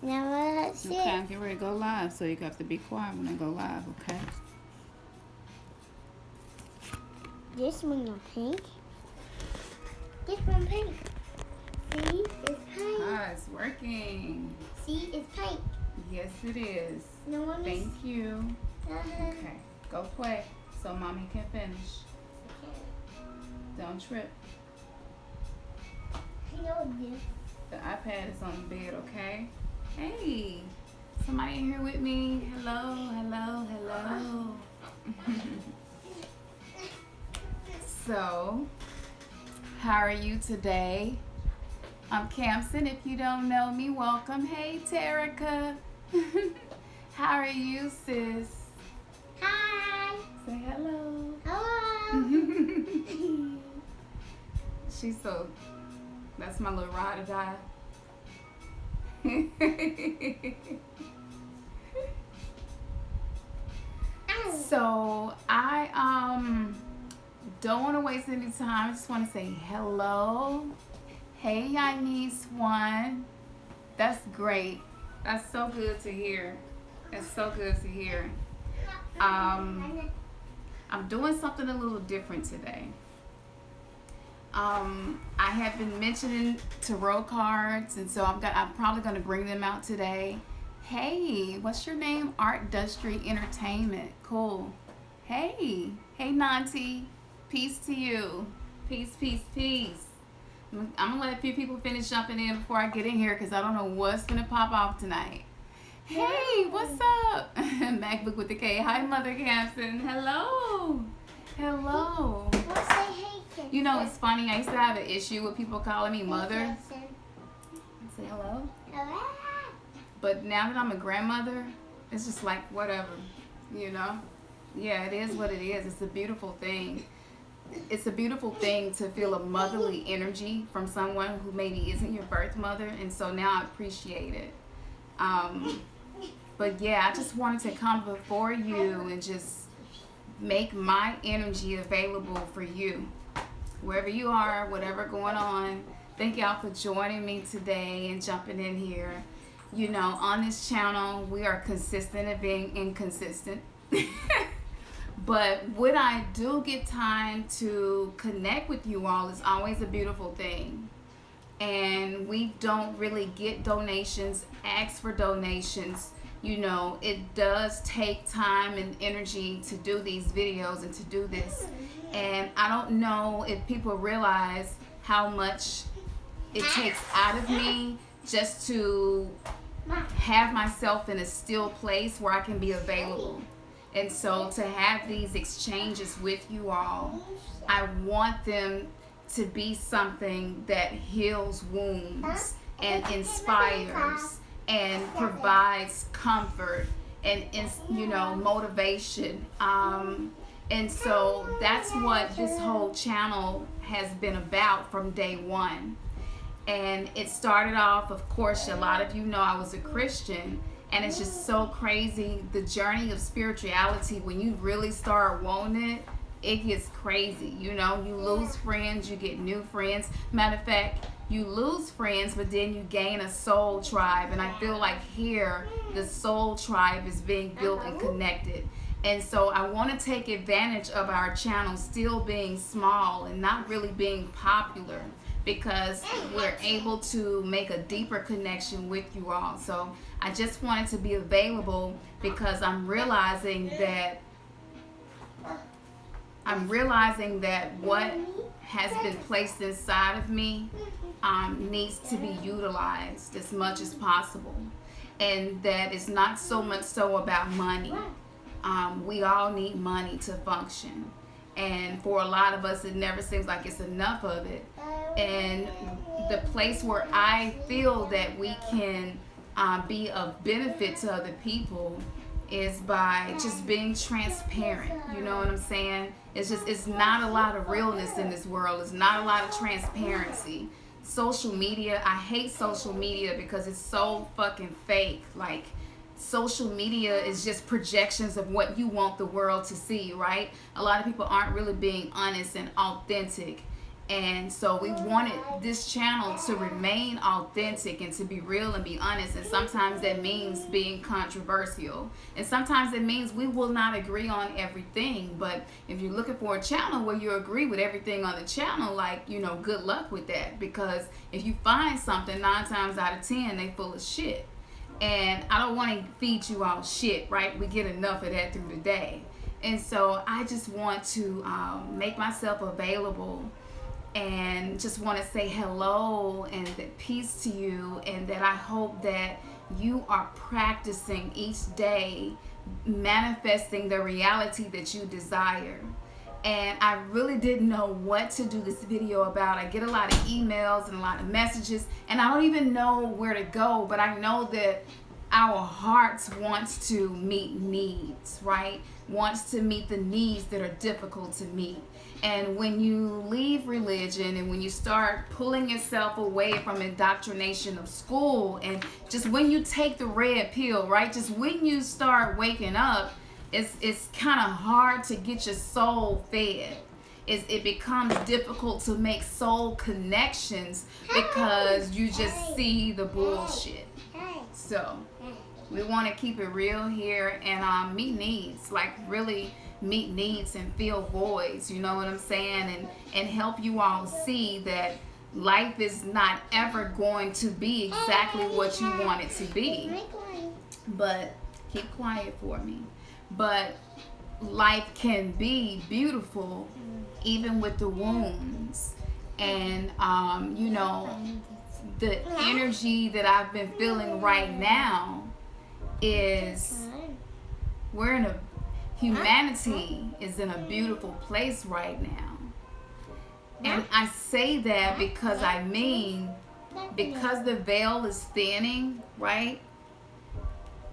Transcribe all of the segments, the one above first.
Never see Okay, I'm getting ready to go live, so you have to be quiet when I go live, okay? This one is pink. This one pink. See, it's pink. Ah, it's working. See, it's pink. Yes, it is. No one is. Thank you. Okay, go play so mommy can finish. Don't trip. I know this. The iPad is on the bed, okay? Hey, somebody in here with me? Hello, hello, hello. So, how are you today? I'm Campson. If you don't know me, welcome. Hey, Terica. How are you, sis? Hi. Say hello. Hello. She's so, that's my little ride or die. So I don't want to waste any time. I just want to say hello. Hey, Yanis one. That's great. That's so good to hear. That's so good to hear. I'm doing something a little different today. I have been mentioning tarot cards, and so I'm probably going to bring them out today. Hey, what's your name? Art Dustry Entertainment. Cool. Hey, Nanti. Peace to you. Peace, peace, peace. I'm gonna let a few people finish jumping in before I get in here because I don't know what's gonna pop off tonight. Hey, what's up? MacBook with the K. Hi, Mother Campson. Hello. Hello. What's say hey, Campson? You know, it's funny. I used to have an issue with people calling me mother. Hey, Say hello. hello. But now that I'm a grandmother, it's just like whatever, you know? Yeah, it is what it is. It's a beautiful thing. It's a beautiful thing to feel a motherly energy from someone who maybe isn't your birth mother, and so now I appreciate it. But yeah, I just wanted to come before you and just make my energy available for you. Wherever you are, whatever going on, thank y'all for joining me today and jumping in here. You know, on this channel, we are consistent at being inconsistent. But when I do get time to connect with you all, it's always a beautiful thing. And we don't really get donations, ask for donations. You know, it does take time and energy to do these videos and to do this. And I don't know if people realize how much it takes out of me just to have myself in a still place where I can be available. And so to have these exchanges with you all, I want them to be something that heals wounds and inspires and provides comfort and, you know, motivation. And so that's what this whole channel has been about from day one. And it started off, of course, a lot of you know I was a Christian. And it's just so crazy, the journey of spirituality, when you really start wanting it, it gets crazy. You know, you lose friends, you get new friends. Matter of fact, you lose friends, but then you gain a soul tribe. And I feel like here, the soul tribe is being built and connected. And so I want to take advantage of our channel still being small and not really being popular, because we're able to make a deeper connection with you all. So I just wanted to be available because I'm realizing that what has been placed inside of me needs to be utilized as much as possible. And that it's not so much so about money. We all need money to function. And for a lot of us, it never seems like it's enough of it. And the place where I feel that we can be of benefit to other people is by just being transparent. You know what I'm saying? It's not a lot of realness in this world. It's not a lot of transparency. Social media, I hate social media because it's so fucking fake. Like, social media is just projections of what you want the world to see, right? A lot of people aren't really being honest and authentic. And so we wanted this channel to remain authentic and to be real and be honest. And sometimes that means being controversial. And sometimes it means we will not agree on everything. But if you're looking for a channel where you agree with everything on the channel, like, you know, good luck with that. Because if you find something, 9 times out of 10, they full of shit. And I don't want to feed you all shit, right? We get enough of that through the day. And so I just want to make myself available and just want to say hello and that peace to you, and that I hope that you are practicing each day, manifesting the reality that you desire. And I really didn't know what to do this video about. I get a lot of emails and a lot of messages, and I don't even know where to go, but I know that our hearts wants to meet needs, right? Wants to meet the needs that are difficult to meet. And when you leave religion and when you start pulling yourself away from indoctrination of school, and just when you take the red pill, right? Just when you start waking up, it's kind of hard to get your soul fed. It becomes difficult to make soul connections because you just see the bullshit. So we want to keep it real here and meet needs, like really meet needs and fill voids, you know what I'm saying? And help you all see that life is not ever going to be exactly what you want it to be. But keep quiet for me. But life can be beautiful even with the wounds. And you know, the energy that I've been feeling right now is humanity is in a beautiful place right now. And I say that because because the veil is thinning, right?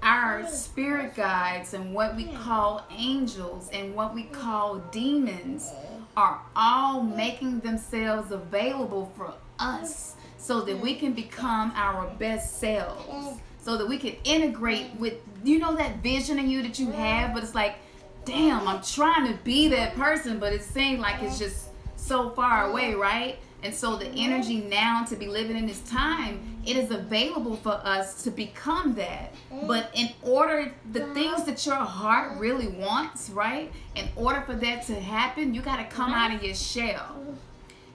Our spirit guides and what we call angels and what we call demons are all making themselves available for us so that we can become our best selves, so that we can integrate with, you know, that vision in you that you have, but it's like, damn, I'm trying to be that person, but it seems like it's just so far away, right? And so the energy now to be living in this time, it is available for us to become that. But in order, the things that your heart really wants, right? In order for that to happen, you got to come out of your shell.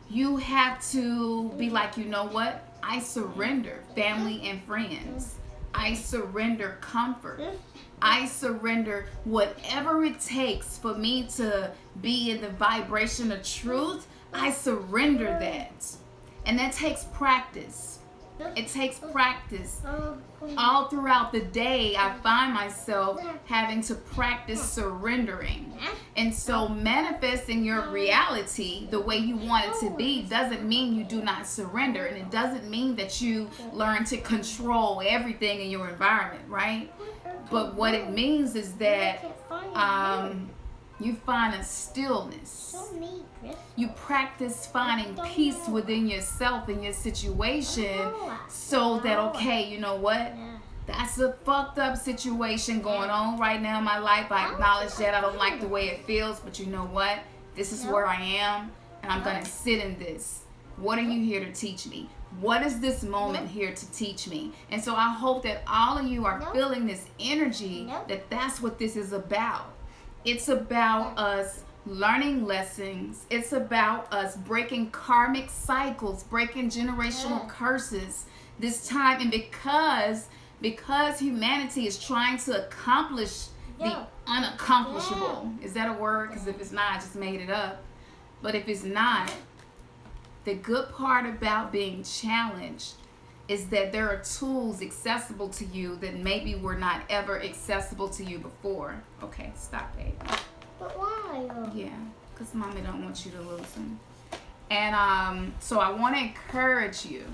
You have to be like, you know what? I surrender family and friends. I surrender comfort. I surrender whatever it takes for me to be in the vibration of truth. I surrender that. And that takes practice. It takes practice. All throughout the day, I find myself having to practice surrendering. And so manifesting your reality the way you want it to be doesn't mean you do not surrender. And it doesn't mean that you learn to control everything in your environment, right? But what it means is that you find a stillness. You practice finding peace within yourself and your situation so that, okay, you know what? That's a fucked up situation going on right now in my life. I acknowledge that. I don't like the way it feels, but you know what? This is where I am, and I'm going to sit in this. What are you here to teach me? What is this moment here to teach me? And so I hope that all of you are feeling this energy, that that's what this is about. It's about us learning lessons. It's about us breaking karmic cycles, breaking generational curses this time. And because humanity is trying to accomplish the unaccomplishable. Is that a word? Because if it's not, I just made it up. But if it's not, the good part about being challenged is that there are tools accessible to you that maybe were not ever accessible to you before. Okay, stop, baby. But why? Yeah, because mommy don't want you to lose them. And so I want to encourage you.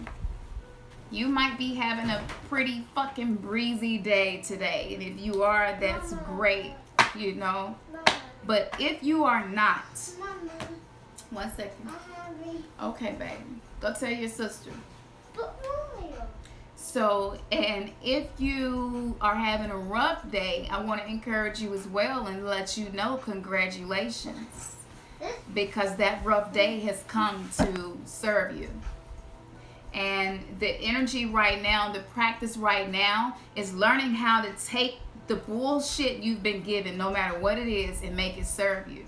You might be having a pretty fucking breezy day today. And if you are, that's great, you know. But if you are not, 1 second. Okay, baby. Go tell your sister. So, and if you are having a rough day, I want to encourage you as well and let you know, congratulations. because that rough day has come to serve you. And the energy right now, the practice right now is learning how to take the bullshit you've been given, no matter what it is, and make it serve you.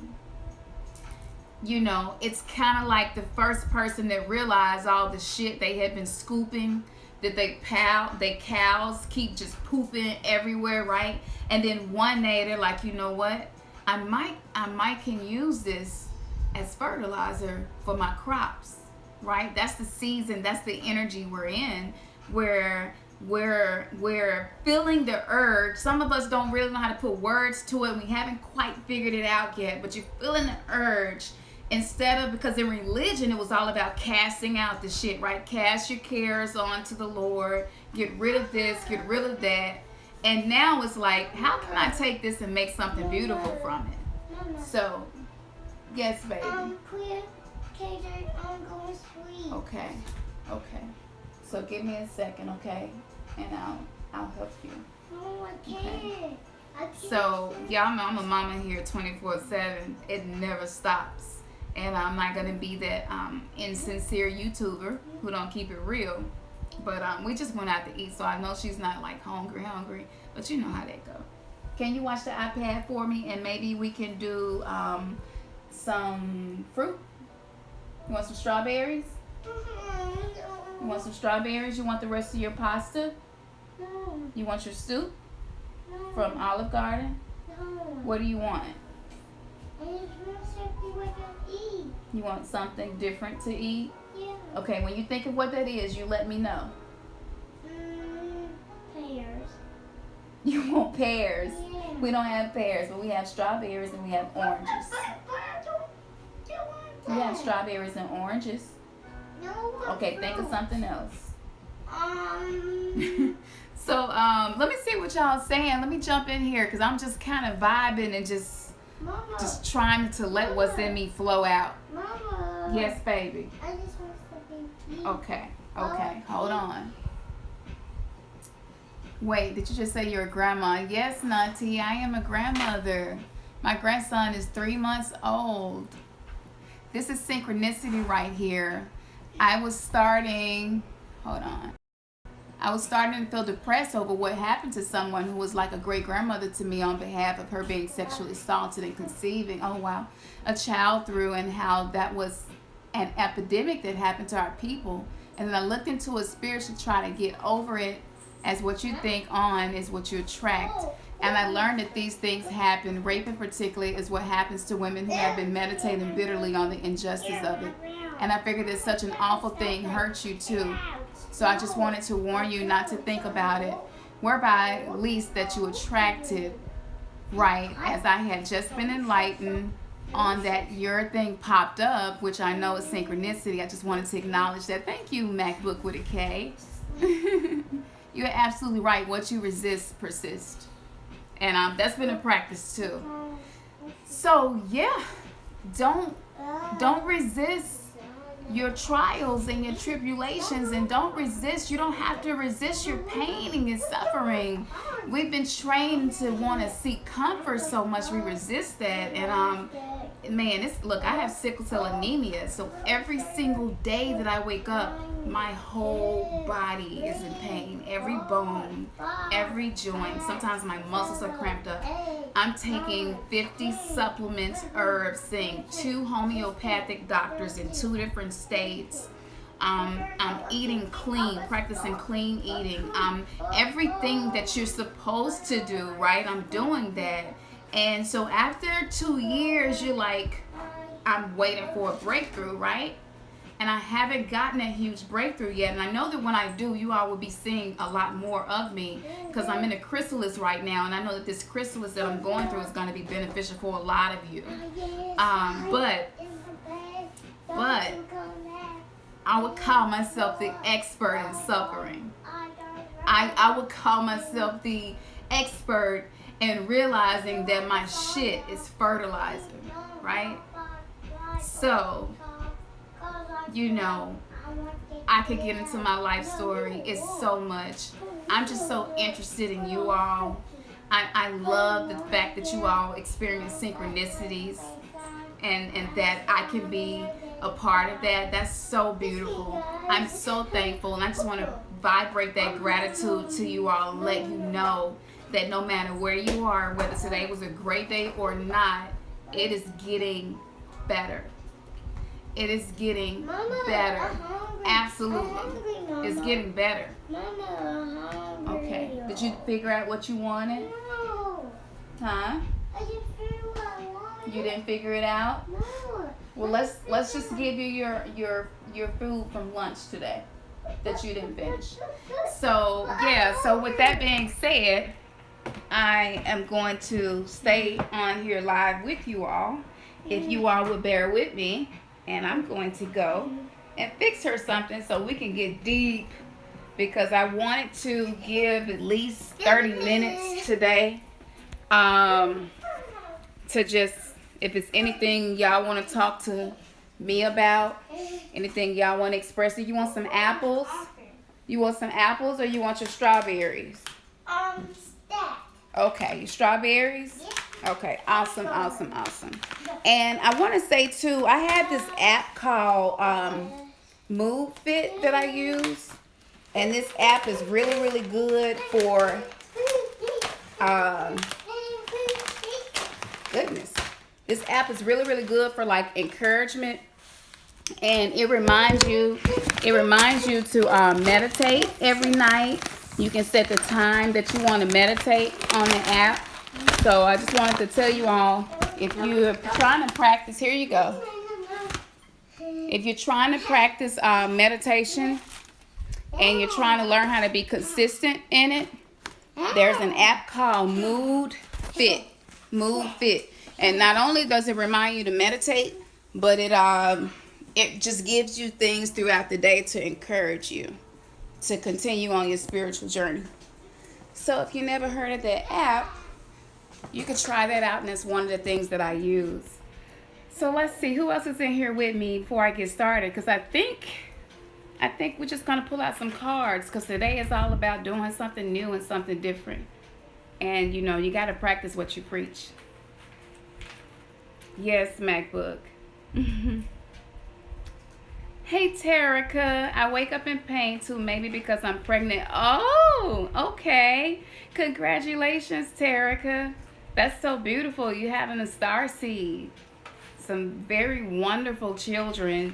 You know, it's kind of like the first person that realized all the shit they had been scooping, that they cows keep just pooping everywhere, right? And then one day they're like, you know what? I might can use this as fertilizer for my crops, right? That's the season, that's the energy we're in, where we're feeling the urge. Some of us don't really know how to put words to it. We haven't quite figured it out yet, but you're feeling the urge. Instead of, because in religion it was all about casting out the shit, right? Cast your cares onto the Lord, get rid of this, get rid of that. And now it's like, how can I take this and make something beautiful from it? So, yes, baby. Clear, KJ, I'm going to sleep. Okay. So give me a second, okay? And I'll help you. No, I can't. Okay. I can't. So, y'all know I'm a mama here 24/7. It never stops. And I'm not going to be that insincere YouTuber who don't keep it real. But we just went out to eat, so I know she's not like hungry. But you know how that go. Can you watch the iPad for me? And maybe we can do some fruit. You want some strawberries? You want some strawberries? You want the rest of your pasta? No. You want your soup No. from Olive Garden? No. What do you want? I just want something we can eat. You want something different to eat? Yeah. Okay, when you think of what that is, you let me know. Pears. You want pears? Yeah. We don't have pears, but we have strawberries and we have oranges. We have strawberries and oranges. No. Okay, think of something else. Um. So, let me see what y'all saying. Let me jump in here because I'm just kind of vibing and just Mama. trying to let what's in me flow out. Mama. Yes, baby. I just want something to eat. Okay, hold on. Wait, did you just say you're a grandma? Yes, Nati, I am a grandmother. My grandson is 3 months old. This is synchronicity right here. I was starting to feel depressed over what happened to someone who was like a great grandmother to me on behalf of her being sexually assaulted and conceiving, a child through, and how that was an epidemic that happened to our people. And then I looked into a spirit to try to get over it, as what you think on is what you attract. And I learned that these things happen. Rape in particular is what happens to women who have been meditating bitterly on the injustice of it. And I figured that such an awful thing hurts you too. So I just wanted to warn you not to think about it, whereby at least that you attracted, right, as I had just been enlightened on that your thing popped up, which I know is synchronicity. I just wanted to acknowledge that. Thank you, MacBook with a K. You're absolutely right. What you resist persists. And that's been a practice too. So yeah, don't resist your trials and your tribulations, and don't resist. You don't have to resist your pain and your suffering. We've been trained to want to seek comfort so much we resist that. And man, look, I have sickle cell anemia, so every single day that I wake up, my whole body is in pain. Every bone, every joint. Sometimes my muscles are cramped up. I'm taking 50 supplements, herbs, seeing 2 homeopathic doctors in 2 different states. I'm eating clean, practicing clean eating. Everything that you're supposed to do, right? I'm doing that. And so after 2 years, you're like, I'm waiting for a breakthrough, right? And I haven't gotten a huge breakthrough yet. And I know that when I do, you all will be seeing a lot more of me, because I'm in a chrysalis right now. And I know that this chrysalis that I'm going through is going to be beneficial for a lot of you. But I would call myself the expert in suffering. I would call myself the expert in realizing that my shit is fertilizer, right? So, you know, I could get into my life story. It's so much. I'm just so interested in you all. I love the fact that you all experience synchronicities. and that I can be a part of that. That's so beautiful. I'm so thankful, and I just want to vibrate that gratitude to you all and let you know that no matter where you are, whether today was a great day or not, it is getting better. It is getting better. Absolutely. It's getting better. Okay. Did you figure out what you wanted? No. Huh? I didn't figure what I wanted. You didn't figure it out? No. Well, let's just give you your food from lunch today that you didn't finish. So yeah. So with that being said, I am going to stay on here live with you all. If you all would bear with me, and I'm going to go and fix her something so we can get deep, because I wanted to give at least 30 minutes today to just, if it's anything y'all want to talk to me about, anything y'all want to express. Do you want some apples? You want some apples, or you want your strawberries? Stack. Okay, strawberries? Yeah. Okay, awesome. And I want to say too, I had this app called Move Fit that I use. And this app is really, really good for, goodness. This app is really, really good for like encouragement. And it reminds you to meditate every night. You can set the time that you want to meditate on the app. So I just wanted to tell you all, if you're trying to practice, here you go. If you're trying to practice meditation and you're trying to learn how to be consistent in it, there's an app called Move Fit. And not only does it remind you to meditate, but it just gives you things throughout the day to encourage you to continue on your spiritual journey. So if you never heard of that app, you can try that out, and it's one of the things that I use. So let's see, who else is in here with me before I get started? Because I think we're just going to pull out some cards, because today is all about doing something new and something different. And, you know, you got to practice what you preach. Yes, MacBook. Hey, Terica, I wake up in pain too, maybe because I'm pregnant. Oh, okay. Congratulations, Terica. That's so beautiful. You having a star seed. Some very wonderful children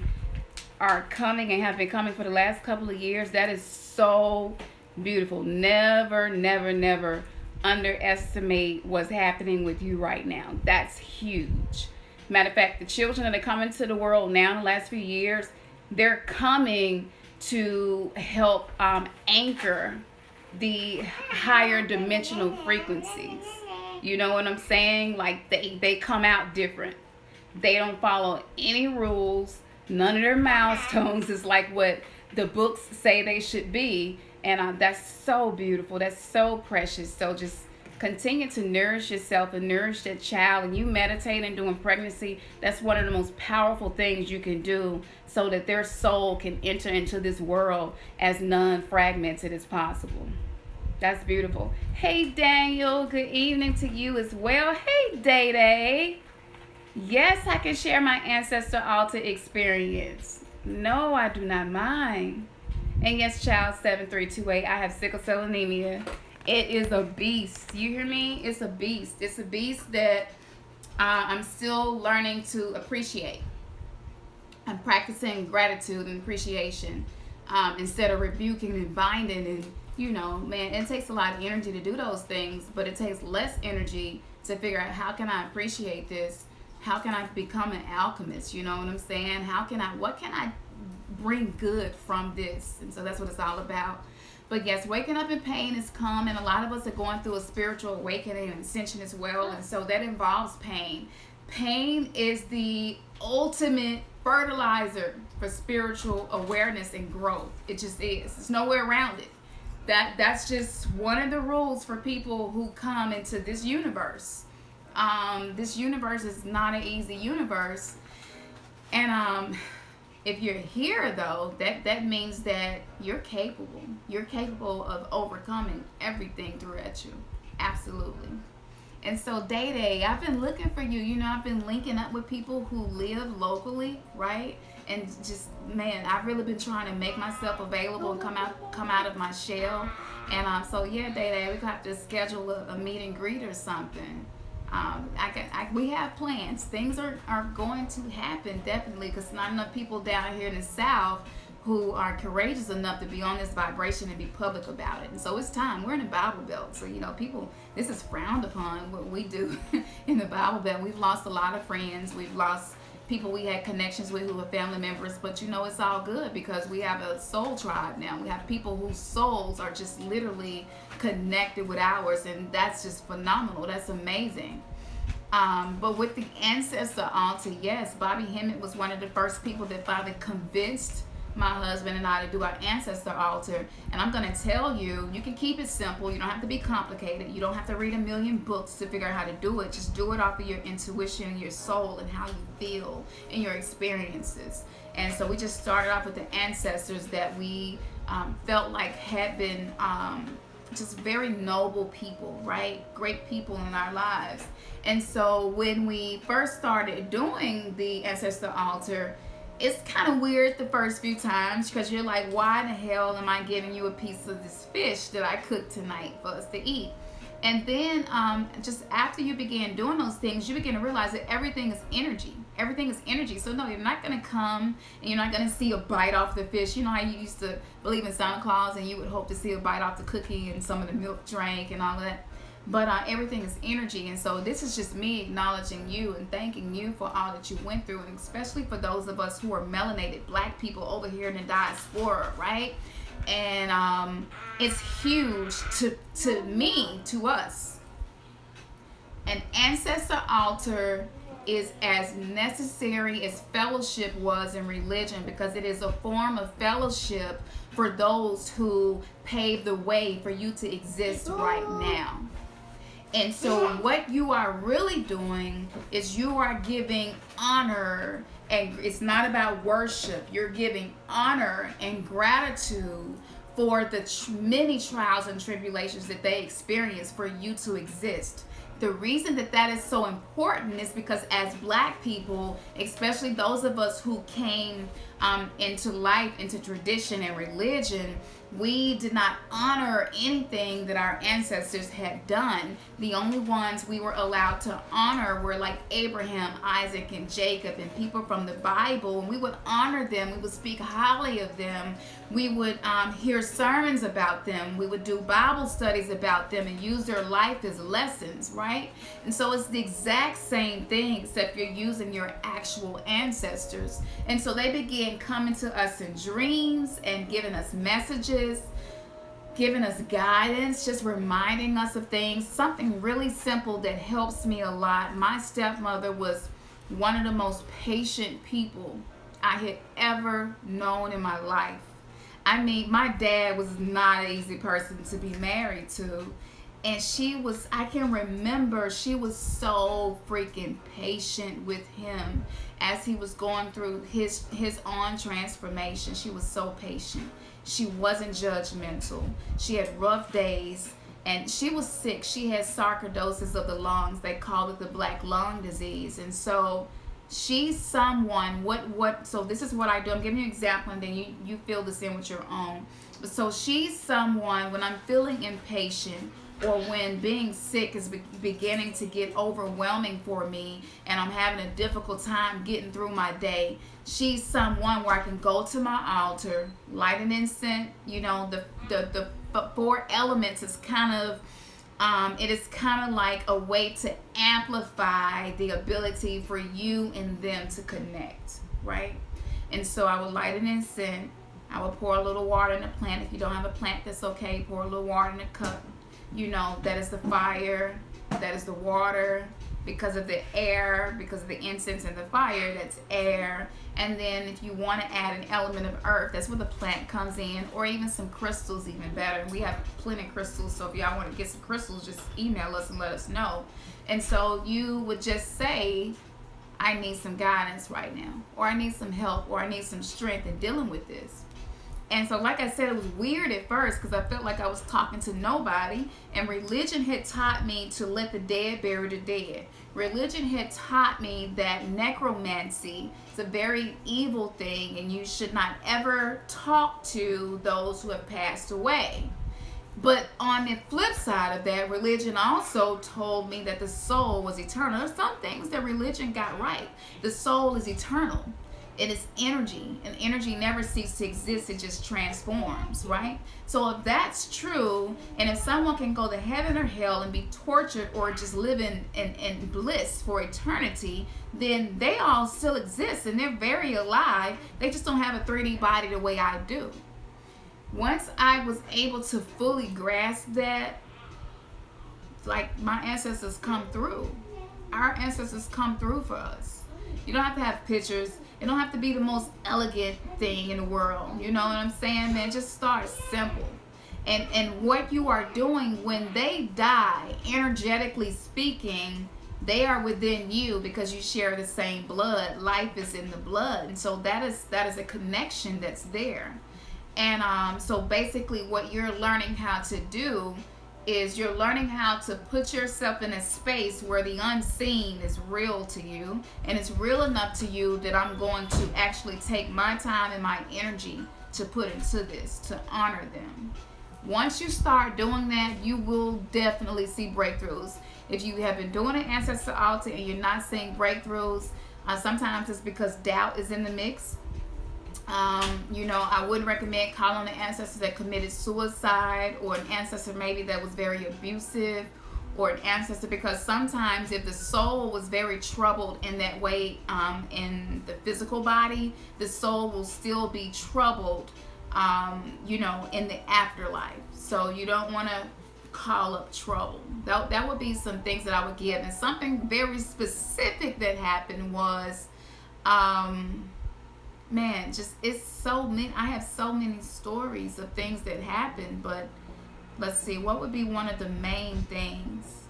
are coming and have been coming for the last couple of years. That is so beautiful. Never, never, never underestimate what's happening with you right now. That's huge. Matter of fact, the children that are coming to the world now in the last few years, they're coming to help anchor the higher dimensional frequencies. You know what I'm saying? Like they come out different. They don't follow any rules. None of their milestones is like what the books say they should be. And that's so beautiful. That's so precious. So just continue to nourish yourself and nourish that child. And you meditating during pregnancy, that's one of the most powerful things you can do, so that their soul can enter into this world as non-fragmented as possible. That's beautiful. Hey, Daniel, good evening to you as well. Hey, Day Day. Yes, I can share my ancestor altar experience. No, I do not mind. And yes, child 7328, I have sickle cell anemia. It is a beast. You hear me? It's a beast. It's a beast that I'm still learning to appreciate. I'm practicing gratitude and appreciation instead of rebuking and binding. And, you know, man, it takes a lot of energy to do those things, but it takes less energy to figure out, how can I appreciate this? How can I become an alchemist? You know what I'm saying? What can I bring good from this? And so that's what it's all about. But yes, waking up in pain is common. A lot of us are going through a spiritual awakening and ascension as well. And so that involves pain. Pain is the ultimate fertilizer for spiritual awareness and growth. It just is. There's nowhere around it. That's just one of the rules for people who come into this universe. This universe is not an easy universe. And if you're here, though, that means that you're capable. You're capable of overcoming everything throughout you. Absolutely. And so, Day Day, I've been looking for you. You know, I've been linking up with people who live locally, right? And just, man, I've really been trying to make myself available and come out of my shell. And so yeah, Day Day, we have to schedule a meet and greet or something. We have plans. Things are going to happen definitely, because not enough people down here in the South who are courageous enough to be on this vibration and be public about it. And so it's time. We're in the Bible Belt, so people, this is frowned upon what we do in the Bible Belt. We've lost a lot of friends. We've lost people we had connections with who were family members, but it's all good because we have a soul tribe now. We have people whose souls are just literally connected with ours, and that's just phenomenal. That's amazing. But with the ancestor altar, yes, Bobby Hemmett was one of the first people that finally convinced my husband and I to do our ancestor altar. And I'm going to tell you, you can keep it simple. You don't have to be complicated. You don't have to read a million books to figure out how to do it. Just do it off of your intuition and your soul and how you feel and your experiences. And so we just started off with the ancestors that we felt like had been just very noble people, right? Great people in our lives. And so when we first started doing the ancestor altar, it's kind of weird the first few times because you're like, why the hell am I giving you a piece of this fish that I cooked tonight for us to eat? And then just after you begin doing those things, you begin to realize that everything is energy. Everything is energy. So no, you're not going to come and you're not going to see a bite off the fish. You know how you used to believe in Santa Claus and you would hope to see a bite off the cookie and some of the milk drank and all of that. But everything is energy. And so this is just me acknowledging you and thanking you for all that you went through, and especially for those of us who are melanated black people over here in the diaspora, right? And it's huge to me, to us. An ancestor altar is as necessary as fellowship was in religion, because it is a form of fellowship for those who paved the way for you to exist right now. And so what you are really doing is you are giving honor, and it's not about worship. You're giving honor and gratitude for the many trials and tribulations that they experience for you to exist. The reason that is so important is because as black people, especially those of us who came into life, into tradition and religion, we did not honor anything that our ancestors had done. The only ones we were allowed to honor were like Abraham, Isaac, and Jacob, and people from the Bible. And we would honor them. We would speak highly of them. We would hear sermons about them. We would do Bible studies about them and use their life as lessons, right? And so it's the exact same thing, except you're using your actual ancestors. And so they began coming to us in dreams and giving us messages, giving us guidance, just reminding us of things. Something really simple that helps me a lot. My stepmother was one of the most patient people I had ever known in my life. I mean, my dad was not an easy person to be married to. And I can remember she was so freaking patient with him as he was going through his own transformation. She was so patient. She wasn't judgmental. She had rough days, and she was sick. She had sarcoidosis of the lungs. They called it the black lung disease. And so she's someone, so this is what I do. I'm giving you an example, and then you fill this in with your own. So she's someone, when I'm feeling impatient, or when being sick is beginning to get overwhelming for me and I'm having a difficult time getting through my day, she's someone where I can go to my altar, light an incense. The 4 elements is kind of, it is kind of like a way to amplify the ability for you and them to connect, right? And so I would light an incense. I would pour a little water in the plant. If you don't have a plant, that's okay. Pour a little water in a cup. That is the fire, that is the water, because of the air, because of the incense and the fire, that's air. And then if you want to add an element of earth, that's where the plant comes in, or even some crystals, even better. We have plenty of crystals, so if y'all want to get some crystals, just email us and let us know. And so you would just say, I need some guidance right now, or I need some help, or I need some strength in dealing with this. And so, like I said, it was weird at first because I felt like I was talking to nobody. And religion had taught me to let the dead bury the dead. Religion had taught me that necromancy is a very evil thing and you should not ever talk to those who have passed away. But on the flip side of that, religion also told me that the soul was eternal. There's some things that religion got right. The soul is eternal. It is energy, and energy never ceases to exist. It just transforms, right? So if that's true, and if someone can go to heaven or hell and be tortured or just live in bliss for eternity, then they all still exist, and they're very alive. They just don't have a 3D body the way I do. Once I was able to fully grasp that, like, my ancestors come through. Our ancestors come through for us. You don't have to have pictures. It don't have to be the most elegant thing in the world. You know what I'm saying, man? Just start simple. And what you are doing when they die, energetically speaking, they are within you because you share the same blood. Life is in the blood. And so that is a connection that's there. And so basically what you're learning how to do is you're learning how to put yourself in a space where the unseen is real to you, and it's real enough to you that I'm going to actually take my time and my energy to put into this, to honor them. Once you start doing that, you will definitely see breakthroughs. If you have been doing an ancestor altar and you're not seeing breakthroughs, sometimes it's because doubt is in the mix. I wouldn't recommend calling an ancestor that committed suicide, or an ancestor maybe that was very abusive, or an ancestor, because sometimes if the soul was very troubled in that way in the physical body, the soul will still be troubled, in the afterlife. So you don't want to call up trouble. That would be some things that I would give. And something very specific that happened was it's so many. I have so many stories of things that happened, but let's see, what would be one of the main things?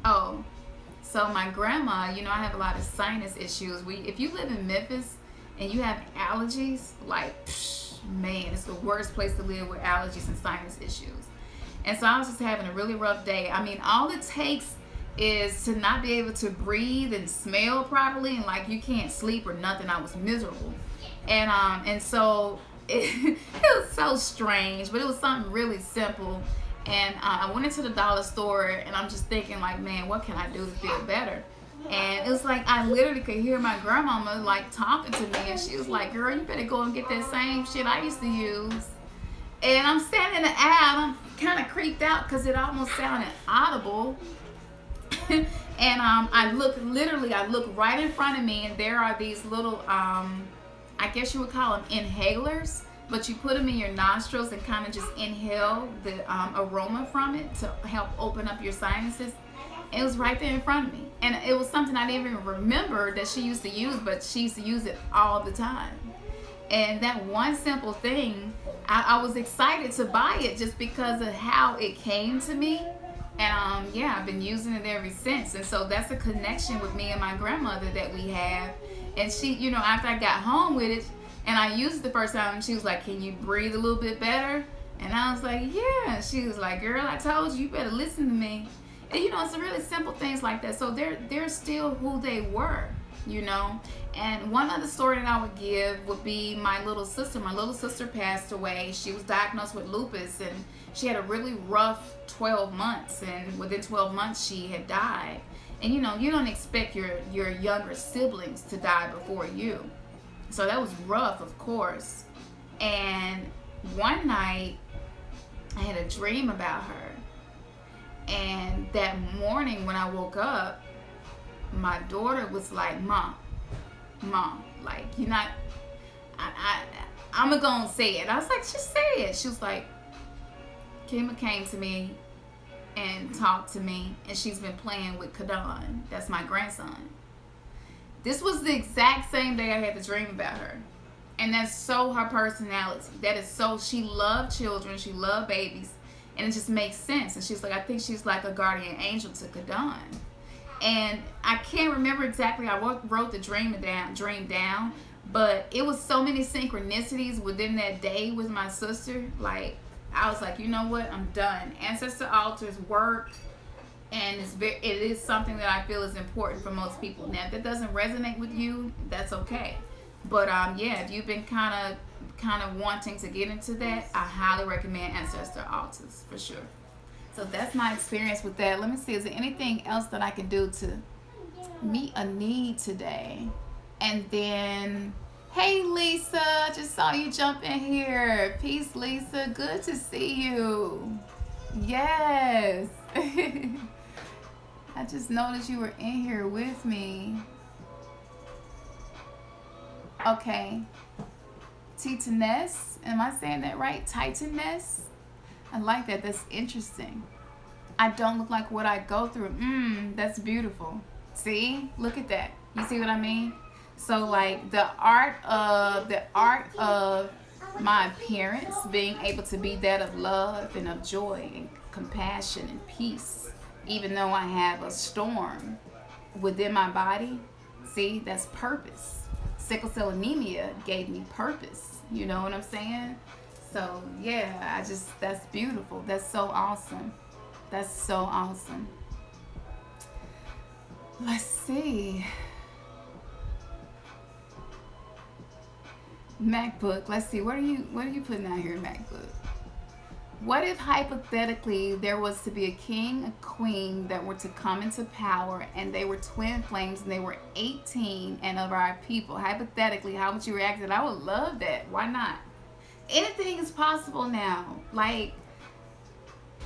Oh, so my grandma, I have a lot of sinus issues. If you live in Memphis and you have allergies, it's the worst place to live with allergies and sinus issues. And so I was just having a really rough day. I mean, all it takes is to not be able to breathe and smell properly, and you can't sleep or nothing. I was miserable. And so it was so strange, but it was something really simple. And I went into the dollar store, and I'm just thinking, man, what can I do to feel better? And it was I literally could hear my grandmama talking to me, and she was like, girl, you better go and get that same shit I used to use. And I'm standing in the aisle, I'm kind of creeped out because it almost sounded audible. And I look right in front of me, and there are these little I guess you would call them inhalers, but you put them in your nostrils and kind of just inhale the aroma from it to help open up your sinuses. It was right there in front of me, and it was something I didn't even remember that she used to use, but she used to use it all the time. And that one simple thing, I was excited to buy it just because of how it came to me. And I've been using it ever since. And so that's a connection with me and my grandmother that we have. And she, after I got home with it and I used it the first time, and she was like, can you breathe a little bit better? And I was like, yeah. She was like, girl, I told you better listen to me. And it's really simple things like that. So they're still who they were, And one other story that I would give would be my little sister. My little sister passed away. She was diagnosed with lupus, and she had a really rough 12 months. And within 12 months, she had died. And you don't expect your younger siblings to die before you. So that was rough, of course. And one night, I had a dream about her. And that morning when I woke up, my daughter was like, Mom, you're not, I'm going to go and say it. I was like, just say it. She was like, Kima came to me and talked to me, and she's been playing with Kadan. That's my grandson. This was the exact same day I had the dream about her. And that's so her personality. That is so, she loved children, she loved babies, and it just makes sense. And she's like, I think she's like a guardian angel to Kadan. And I can't remember exactly, I wrote the dream down, But it was so many synchronicities within that day with my sister. Like, I was like, you know what? I'm done. Ancestor altars work, and it is something that I feel is important for most people. Now, if it doesn't resonate with you, that's okay. But yeah, if you've been kind of wanting to get into that, I highly recommend ancestor altars for sure. So that's my experience with that. Let me see, is there anything else that I can do to meet a need today? And then, hey Lisa, I just saw you jump in here. Peace, Lisa. Good to see you. Yes. I just noticed you were in here with me. Okay. Titaness. Am I saying that right? Titaness? I like that. That's interesting. I don't look like what I go through. That's beautiful. See? Look at that. You see what I mean? So like the art of my appearance being able to be that of love and of joy and compassion and peace, even though I have a storm within my body. See, that's purpose. Sickle cell anemia gave me purpose. You know what I'm saying? So yeah, that's beautiful. That's so awesome. That's so awesome. Let's see. MacBook. Let's see. What are you putting out here, MacBook? What if hypothetically there was to be a king, a queen that were to come into power, and they were twin flames and they were 18 and of our people? Hypothetically, how would you react to that? I would love that. Why not? Anything is possible now. Like,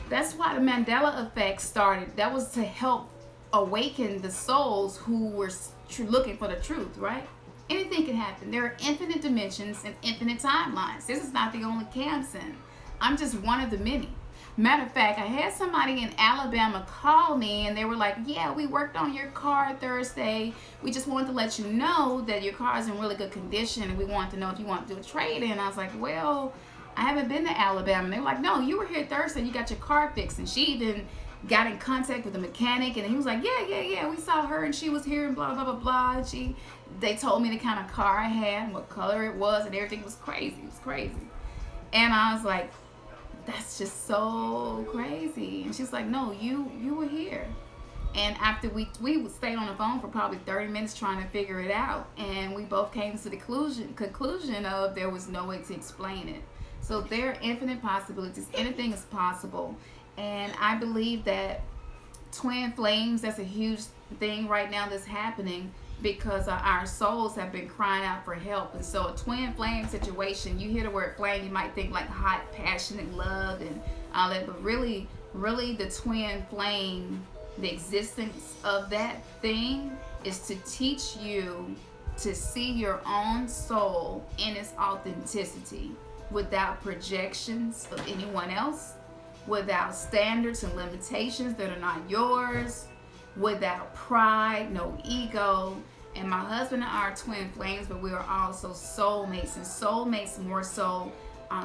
that's why the Mandela effect started. That was to help awaken the souls who were looking for the truth, right? Anything can happen. There are infinite dimensions and infinite timelines. This is not the only Camson. I'm just one of the many. Matter of fact, I had somebody in Alabama call me and they were like, yeah, we worked on your car Thursday. We just wanted to let you know that your car is in really good condition and we wanted to know if you want to do a trade-in. I was like, well, I haven't been to Alabama. And they were like, no, you were here Thursday. You got your car fixed. And she even got in contact with the mechanic and he was like, yeah, we saw her and she was here and blah, blah, blah, blah. And they told me the kind of car I had and what color it was and everything was crazy. It was crazy. And I was like, that's just so crazy. And she's like, no, you were here. And after we stayed on the phone for probably 30 minutes trying to figure it out, and we both came to the conclusion of there was no way to explain it. So there are infinite possibilities. Anything is possible. And I believe that twin flames, that's a huge thing right now that's happening because our souls have been crying out for help. And so a twin flame situation, you hear the word flame, you might think like hot, passionate love and all that. But really the twin flame, the existence of that thing is to teach you to see your own soul in its authenticity without projections of anyone else, without standards and limitations that are not yours, without pride, no ego. And my husband and I are twin flames, but we are also soulmates, and soulmates more so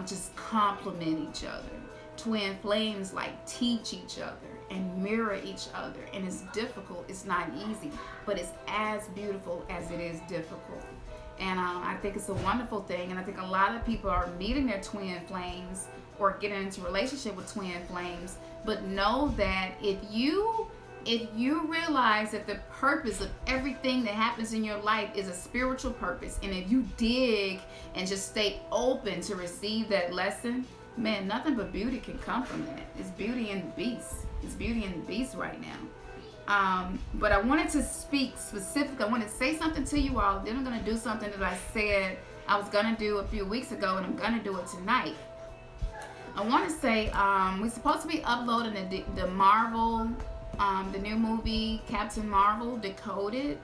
just complement each other. Twin flames like teach each other and mirror each other, and it's difficult, it's not easy, but it's as beautiful as it is difficult. And I think it's a wonderful thing, and I think a lot of people are meeting their twin flames or getting into a relationship with twin flames. But know that if you realize that the purpose of everything that happens in your life is a spiritual purpose, and if you dig and just stay open to receive that lesson, man, nothing but beauty can come from that. It's beauty in the beast. It's beauty in the beast right now. But I wanted to speak specifically. I wanted to say something to you all. Then I'm going to do something that I said I was going to do a few weeks ago, and I'm going to do it tonight. I want to say we're supposed to be uploading the Marvel, the new movie Captain Marvel Decoded.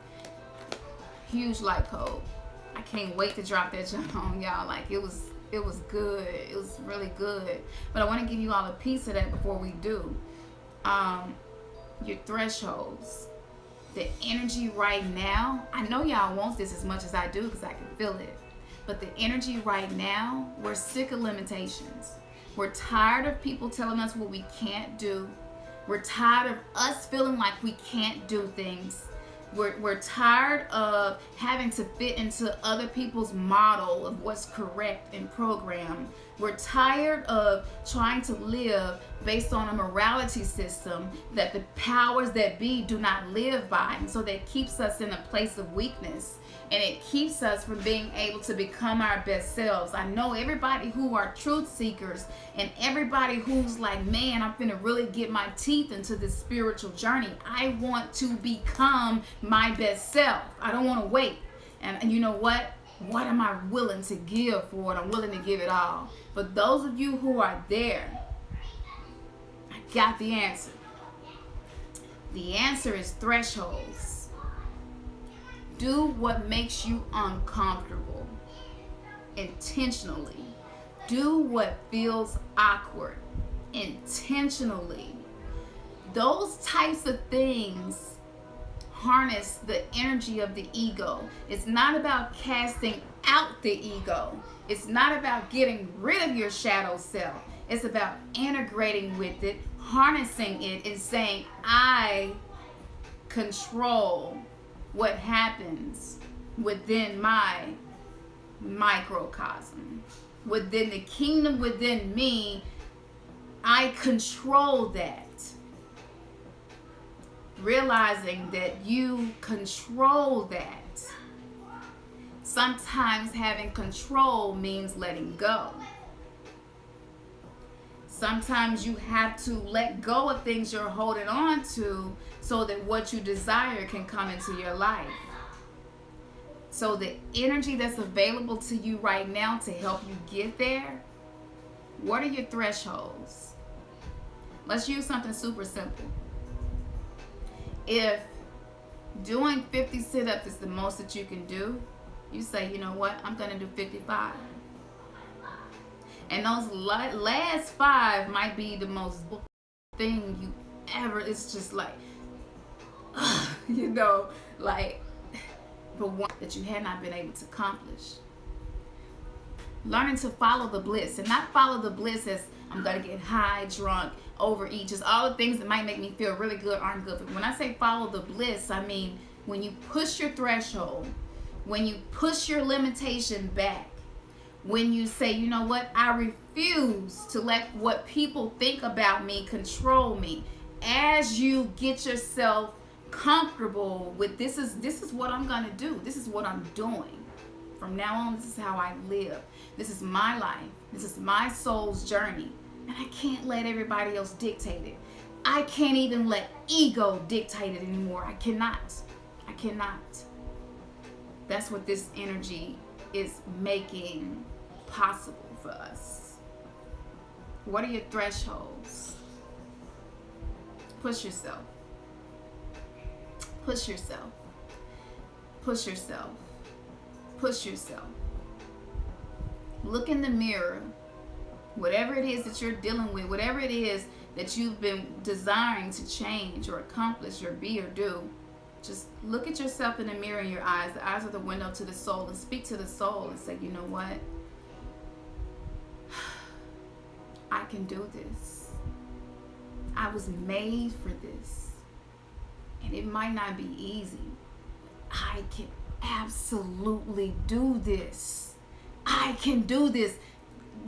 Huge Lightcode. I can't wait to drop that jump on y'all. Like it was good. It was really good. But I want to give you all a piece of that before we do. Your thresholds, the energy right now. I know y'all want this as much as I do because I can feel it. But the energy right now, we're sick of limitations. We're tired of people telling us what we can't do. We're tired of us feeling like we can't do things. We're tired of having to fit into other people's model of what's correct and programmed. We're tired of trying to live based on a morality system that the powers that be do not live by. And so that keeps us in a place of weakness. And it keeps us from being able to become our best selves. I know everybody who are truth seekers and everybody who's like, man, I'm finna really get my teeth into this spiritual journey. I want to become my best self. I don't want to wait. And you know what? What am I willing to give for it? I'm willing to give it all. But those of you who are there, I got the answer. The answer is thresholds. Do what makes you uncomfortable intentionally. Do what feels awkward intentionally. Those types of things harness the energy of the ego. It's not about casting out the ego. It's not about getting rid of your shadow self. It's about integrating with it, harnessing it, and saying, I control what happens within my microcosm, within the kingdom within me. I control that. Realizing that you control that. Sometimes having control means letting go. Sometimes you have to let go of things you're holding on to so that what you desire can come into your life. So the energy that's available to you right now to help you get there, what are your thresholds? Let's use something super simple. If doing 50 sit-ups is the most that you can do, you say, you know what, I'm going to do 55. And those last 5 might be the most thing you ever, it's just like, you know, like, but one that you had not been able to accomplish. Learning to follow the bliss, and not follow the bliss as I'm going to get high, drunk, overeat, just all the things that might make me feel really good aren't good. But when I say follow the bliss, I mean when you push your threshold, when you push your limitation back, when you say, you know what, I refuse to let what people think about me control me. As you get yourself comfortable with this is what I'm going to do. This is what I'm doing. From now on, this is how I live. This is my life. This is my soul's journey. And I can't let everybody else dictate it. I can't even let ego dictate it anymore. I cannot. That's what this energy is making possible for us. What are your thresholds? Push yourself. Push yourself. Push yourself. Push yourself. Look in the mirror. Whatever it is that you're dealing with, whatever it is that you've been desiring to change or accomplish or be or do, just look at yourself in the mirror in your eyes. The eyes are the window to the soul, and speak to the soul and say, you know what? I can do this. I was made for this. And it might not be easy. I can absolutely do this. I can do this.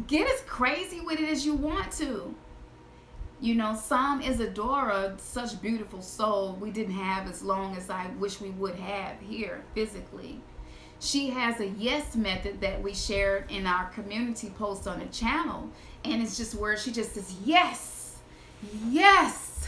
Get as crazy with it as you want to. You know, Psalm Isadora, such beautiful soul we didn't have as long as I wish we would have here physically. She has a yes method that we shared in our community post on the channel. And it's just where she just says, yes, yes,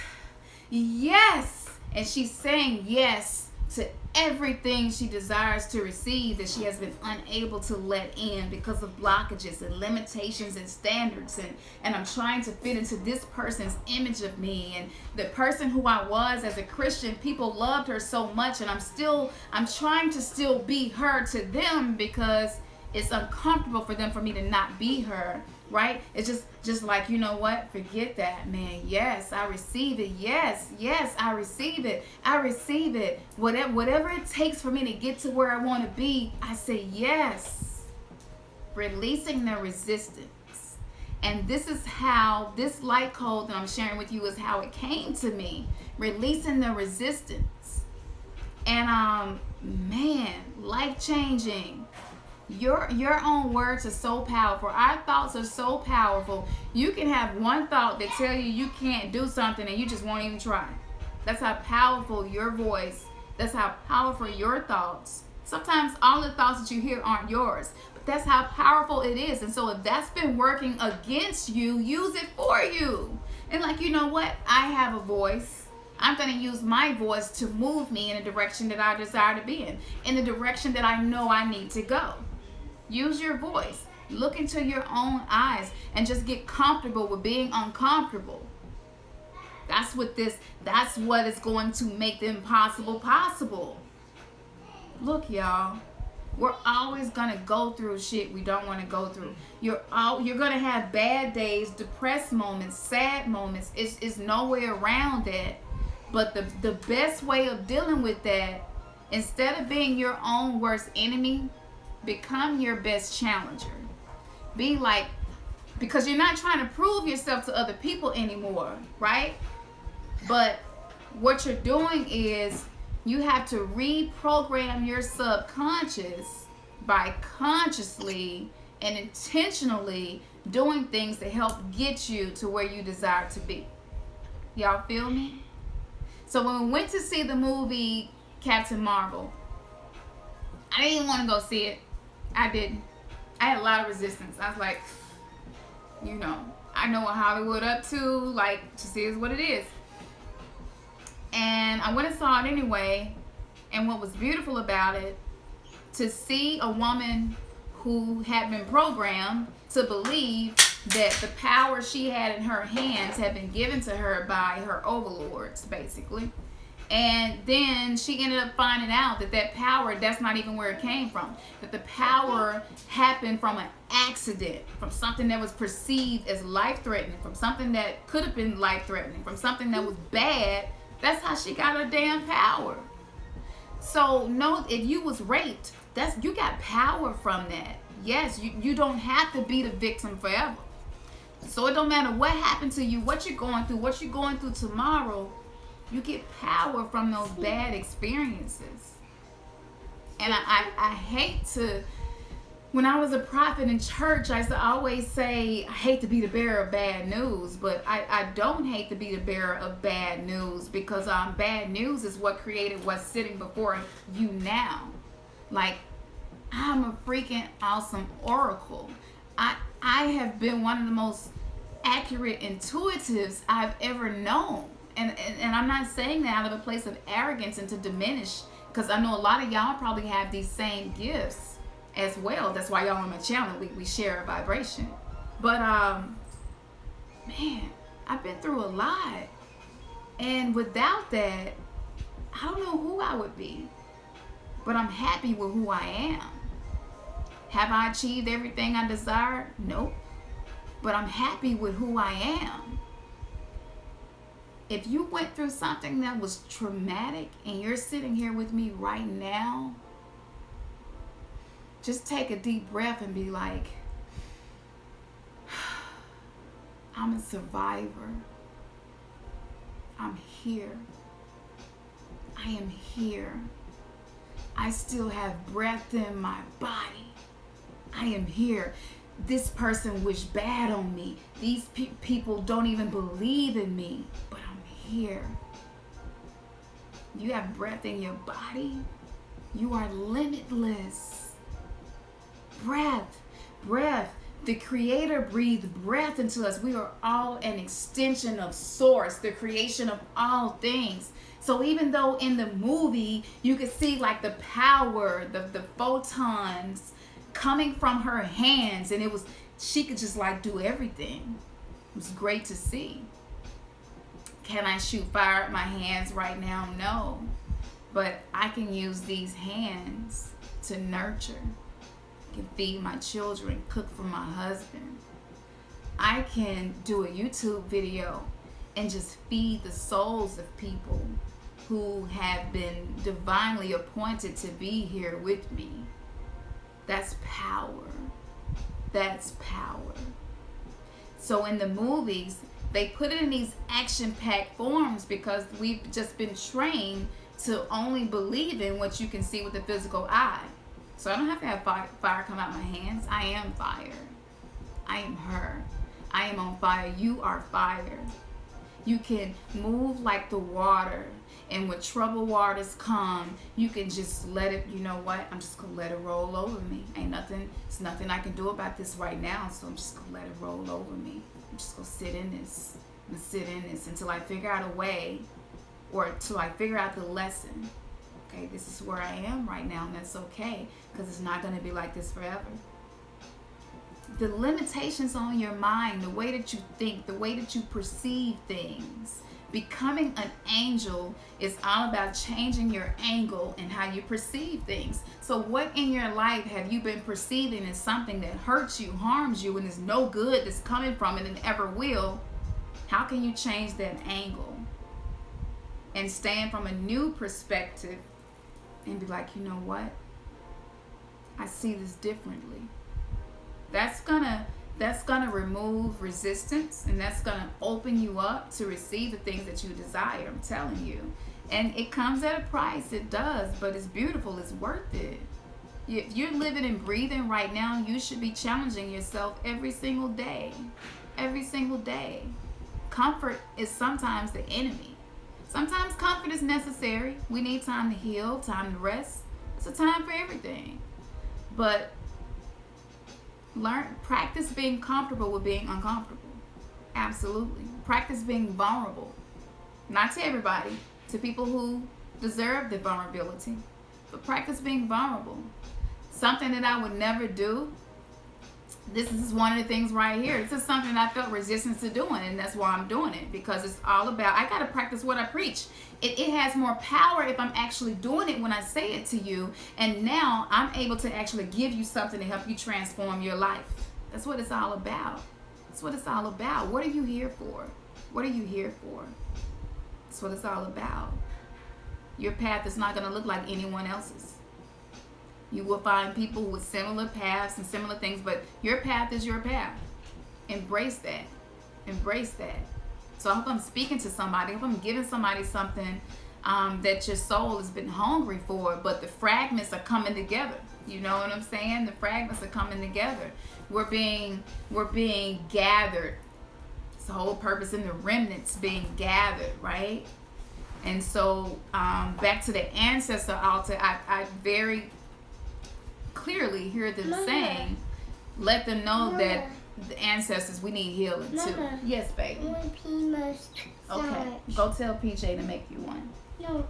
yes. And she's saying yes to everything she desires to receive that she has been unable to let in because of blockages and limitations and standards, and I'm trying to fit into this person's image of me, and the person who I was as a Christian, people loved her so much, and I'm trying to still be her to them because it's uncomfortable for them for me to not be her, right? It's just like, you know what, forget that, man. Yes, I receive it. Yes, I receive it. I receive it. Whatever it takes for me to get to where I want to be, I say yes. Releasing the resistance. And this is how this light code that I'm sharing with you is how it came to me. Releasing the resistance. And man, life changing. Your own words are so powerful. Our thoughts are so powerful. You can have one thought that tell you can't do something and you just won't even try. That's how powerful your voice, that's how powerful your thoughts. Sometimes all the thoughts that you hear aren't yours, but that's how powerful it is. And so if that's been working against you, use it for you. And like, you know what? I have a voice. I'm going to use my voice to move me in a direction that I desire to be in the direction that I know I need to go. Use your voice. Look into your own eyes and just get comfortable with being uncomfortable. That's what is going to make the impossible possible. Look, y'all, we're always going to go through shit we don't want to go through. You're going to have bad days, depressed moments, sad moments. It's no way around that. But the best way of dealing with that, instead of being your own worst enemy, become your best challenger. Be like, because you're not trying to prove yourself to other people anymore, right? But what you're doing is you have to reprogram your subconscious by consciously and intentionally doing things to help get you to where you desire to be. Y'all feel me? So when we went to see the movie Captain Marvel, I didn't even want to go see it. I didn't. I had a lot of resistance. I was like, you know, I know what Hollywood up to. Like, just is what it is. And I went and saw it anyway. And what was beautiful about it, to see a woman who had been programmed to believe that the power she had in her hands had been given to her by her overlords, basically. And then she ended up finding out that power, that's not even where it came from. That the power happened from an accident, from something that was perceived as life-threatening, from something that could have been life-threatening, from something that was bad. That's how she got her damn power. So know if you was raped, you got power from that. Yes, you don't have to be the victim forever. So it don't matter what happened to you, what you're going through tomorrow, you get power from those bad experiences. And I hate to, when I was a prophet in church, I used to always say, I hate to be the bearer of bad news, but I don't hate to be the bearer of bad news, because bad news is what created what's sitting before you now. Like, I'm a freaking awesome oracle. I have been one of the most accurate intuitives I've ever known. And I'm not saying that out of a place of arrogance and to diminish, because I know a lot of y'all probably have these same gifts as well. That's why y'all on my channel, we share a vibration. But man, I've been through a lot, and without that, I don't know who I would be. But I'm happy with who I am. Have I achieved everything I desired? Nope. But I'm happy with who I am. If you went through something that was traumatic and you're sitting here with me right now, just take a deep breath and be like, I'm a survivor. I'm here. I am here. I still have breath in my body. I am here. This person wished bad on me. These people don't even believe in me, but I'm here. You have breath in your body. You are limitless. Breath. The Creator breathed breath into us. We are all an extension of Source, the creation of all things. So even though in the movie you could see like the power, the photons coming from her hands, and she could just like do everything. It was great to see. Can I shoot fire at my hands right now? No. But I can use these hands to nurture. I can feed my children, cook for my husband. I can do a YouTube video and just feed the souls of people who have been divinely appointed to be here with me. That's power. That's power. So in the movies, they put it in these action-packed forms because we've just been trained to only believe in what you can see with the physical eye. So I don't have to have fire come out my hands. I am fire. I am her. I am on fire. You are fire. You can move like the water. And when troubled waters come, you can just let it, you know what? I'm just going to let it roll over me. It's nothing I can do about this right now. So I'm just going to let it roll over me. I'm just going to sit in this. I'm going to sit in this until I figure out a way, or until I figure out the lesson. Okay, this is where I am right now, and that's okay, because it's not going to be like this forever. The limitations on your mind, the way that you think, the way that you perceive things. Becoming an angel is all about changing your angle and how you perceive things. So what in your life have you been perceiving as something that hurts you, harms you, and is no good that's coming from it and ever will? How can you change that angle and stand from a new perspective and be like, you know what? I see this differently. That's gonna remove resistance, and that's gonna open you up to receive the things that you desire. I'm telling you. And it comes at a price. It does, but it's beautiful. It's worth it. If you're living and breathing right now, you should be challenging yourself every single day. Every single day. Comfort is sometimes the enemy. Sometimes comfort is necessary. We need time to heal, time to rest. It's a time for everything. But practice being comfortable with being uncomfortable. Absolutely. Practice being vulnerable. Not to everybody, to people who deserve the vulnerability. But practice being vulnerable. Something that I would never do. This is one of the things right here. This is something I felt resistance to doing, and that's why I'm doing it, because it's all about, I got to practice what I preach. It has more power if I'm actually doing it when I say it to you, and now I'm able to actually give you something to help you transform your life. That's what it's all about. That's what it's all about. What are you here for? What are you here for? That's what it's all about. Your path is not going to look like anyone else's. You will find people with similar paths and similar things, but your path is your path. Embrace that. Embrace that. So I hope I'm speaking to somebody. I hope I'm giving somebody something that your soul has been hungry for, but the fragments are coming together. You know what I'm saying? The fragments are coming together. We're being gathered. It's the whole purpose in the remnants being gathered, right? And so back to the ancestor altar, I very clearly hear them saying, let them know that the ancestors, we need healing too. Yes, baby. I want to pee most. Okay. Go tell PJ to make you one. No,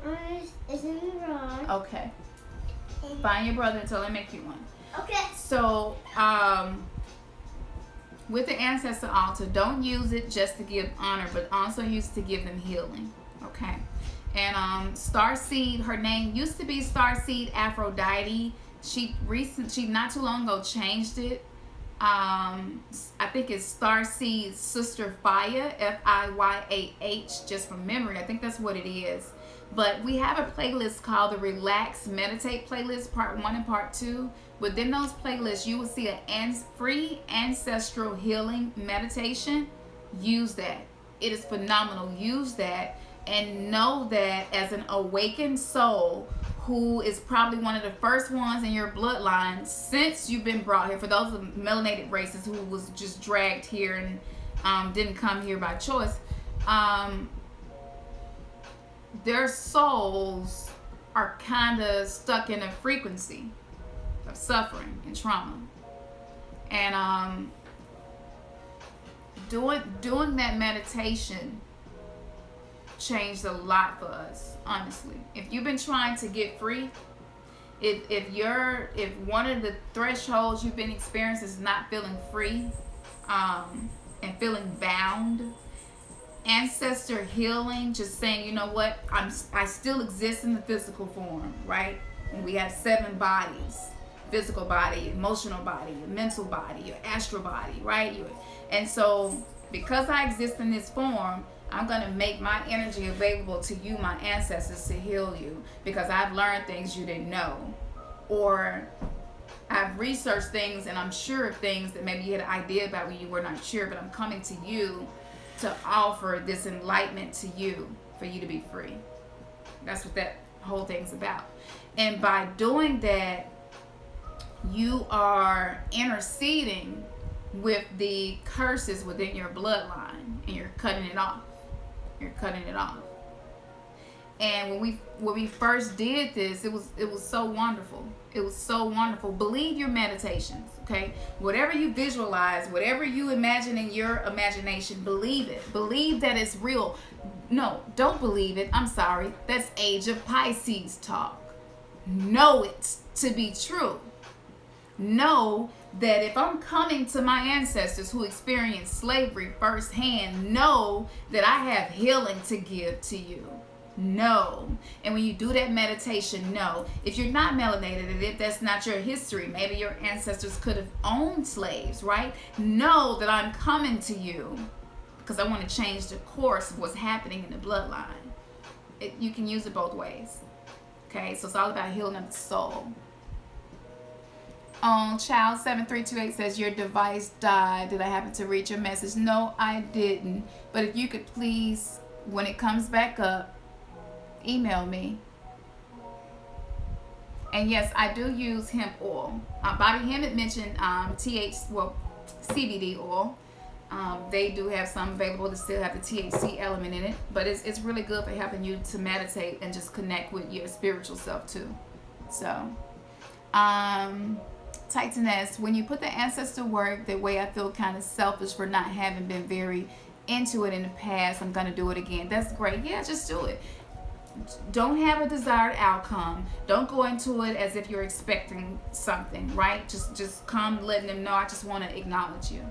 it's in the garage. Okay. Find your brother and tell him to make you one. Okay. So, with the ancestor altar, don't use it just to give honor, but also use it to give them healing. Okay. And Starseed, her name used to be Starseed Aphrodite. She not too long ago changed it. I think it's Starseed Sister Fire, Fiyah, just from memory. I think that's what it is. But we have a playlist called the Relax Meditate playlist, part 1 and part 2. Within those playlists, you will see a free ancestral healing meditation. Use that. It is phenomenal. Use that, and know that as an awakened soul who is probably one of the first ones in your bloodline since you've been brought here, for those of melanated races who was just dragged here and didn't come here by choice, their souls are kind of stuck in a frequency of suffering and trauma. And doing that meditation changed a lot for us, honestly. If you've been trying to get free, if one of the thresholds you've been experiencing is not feeling free, and feeling bound, ancestor healing, just saying, you know what, I still exist in the physical form, right? And we have 7 bodies: physical body, emotional body, your mental body, your astral body, right? And so because I exist in this form, I'm going to make my energy available to you, my ancestors, to heal you, because I've learned things you didn't know, or I've researched things and I'm sure of things that maybe you had an idea about when you were not sure, but I'm coming to you to offer this enlightenment to you for you to be free. That's what whole thing's about. And by doing that, you are interceding with the curses within your bloodline, and you're cutting it off. You're cutting it off. And when we first did this, it was so wonderful. It was so wonderful. Believe your meditations, okay? Whatever you visualize, whatever you imagine in your imagination, believe it. Believe that it's real. No, don't believe it. I'm sorry. That's Age of Pisces talk. Know it to be true. Know that if I'm coming to my ancestors who experienced slavery firsthand, know that I have healing to give to you. No. And when you do that meditation, no. If you're not melanated, and if that's not your history, maybe your ancestors could have owned slaves, right? Know that I'm coming to you because I want to change the course of what's happening in the bloodline. You can use it both ways. Okay, so it's all about healing of the soul. Child 7328 says your device died. Did I happen to read your message? No, I didn't. But if you could please, when it comes back up, email me. And yes, I do use hemp oil. Bobby Hemmett mentioned CBD oil. They do have some available that still have the THC element in it, but it's really good for helping you to meditate and just connect with your spiritual self too. So, Titaness, when you put the ancestor work, the way I feel kind of selfish for not having been very into it in the past, I'm gonna do it again. That's great. Yeah, just do it. Don't have a desired outcome. Don't go into it as if you're expecting something, right? Just come letting them know I just want to acknowledge you.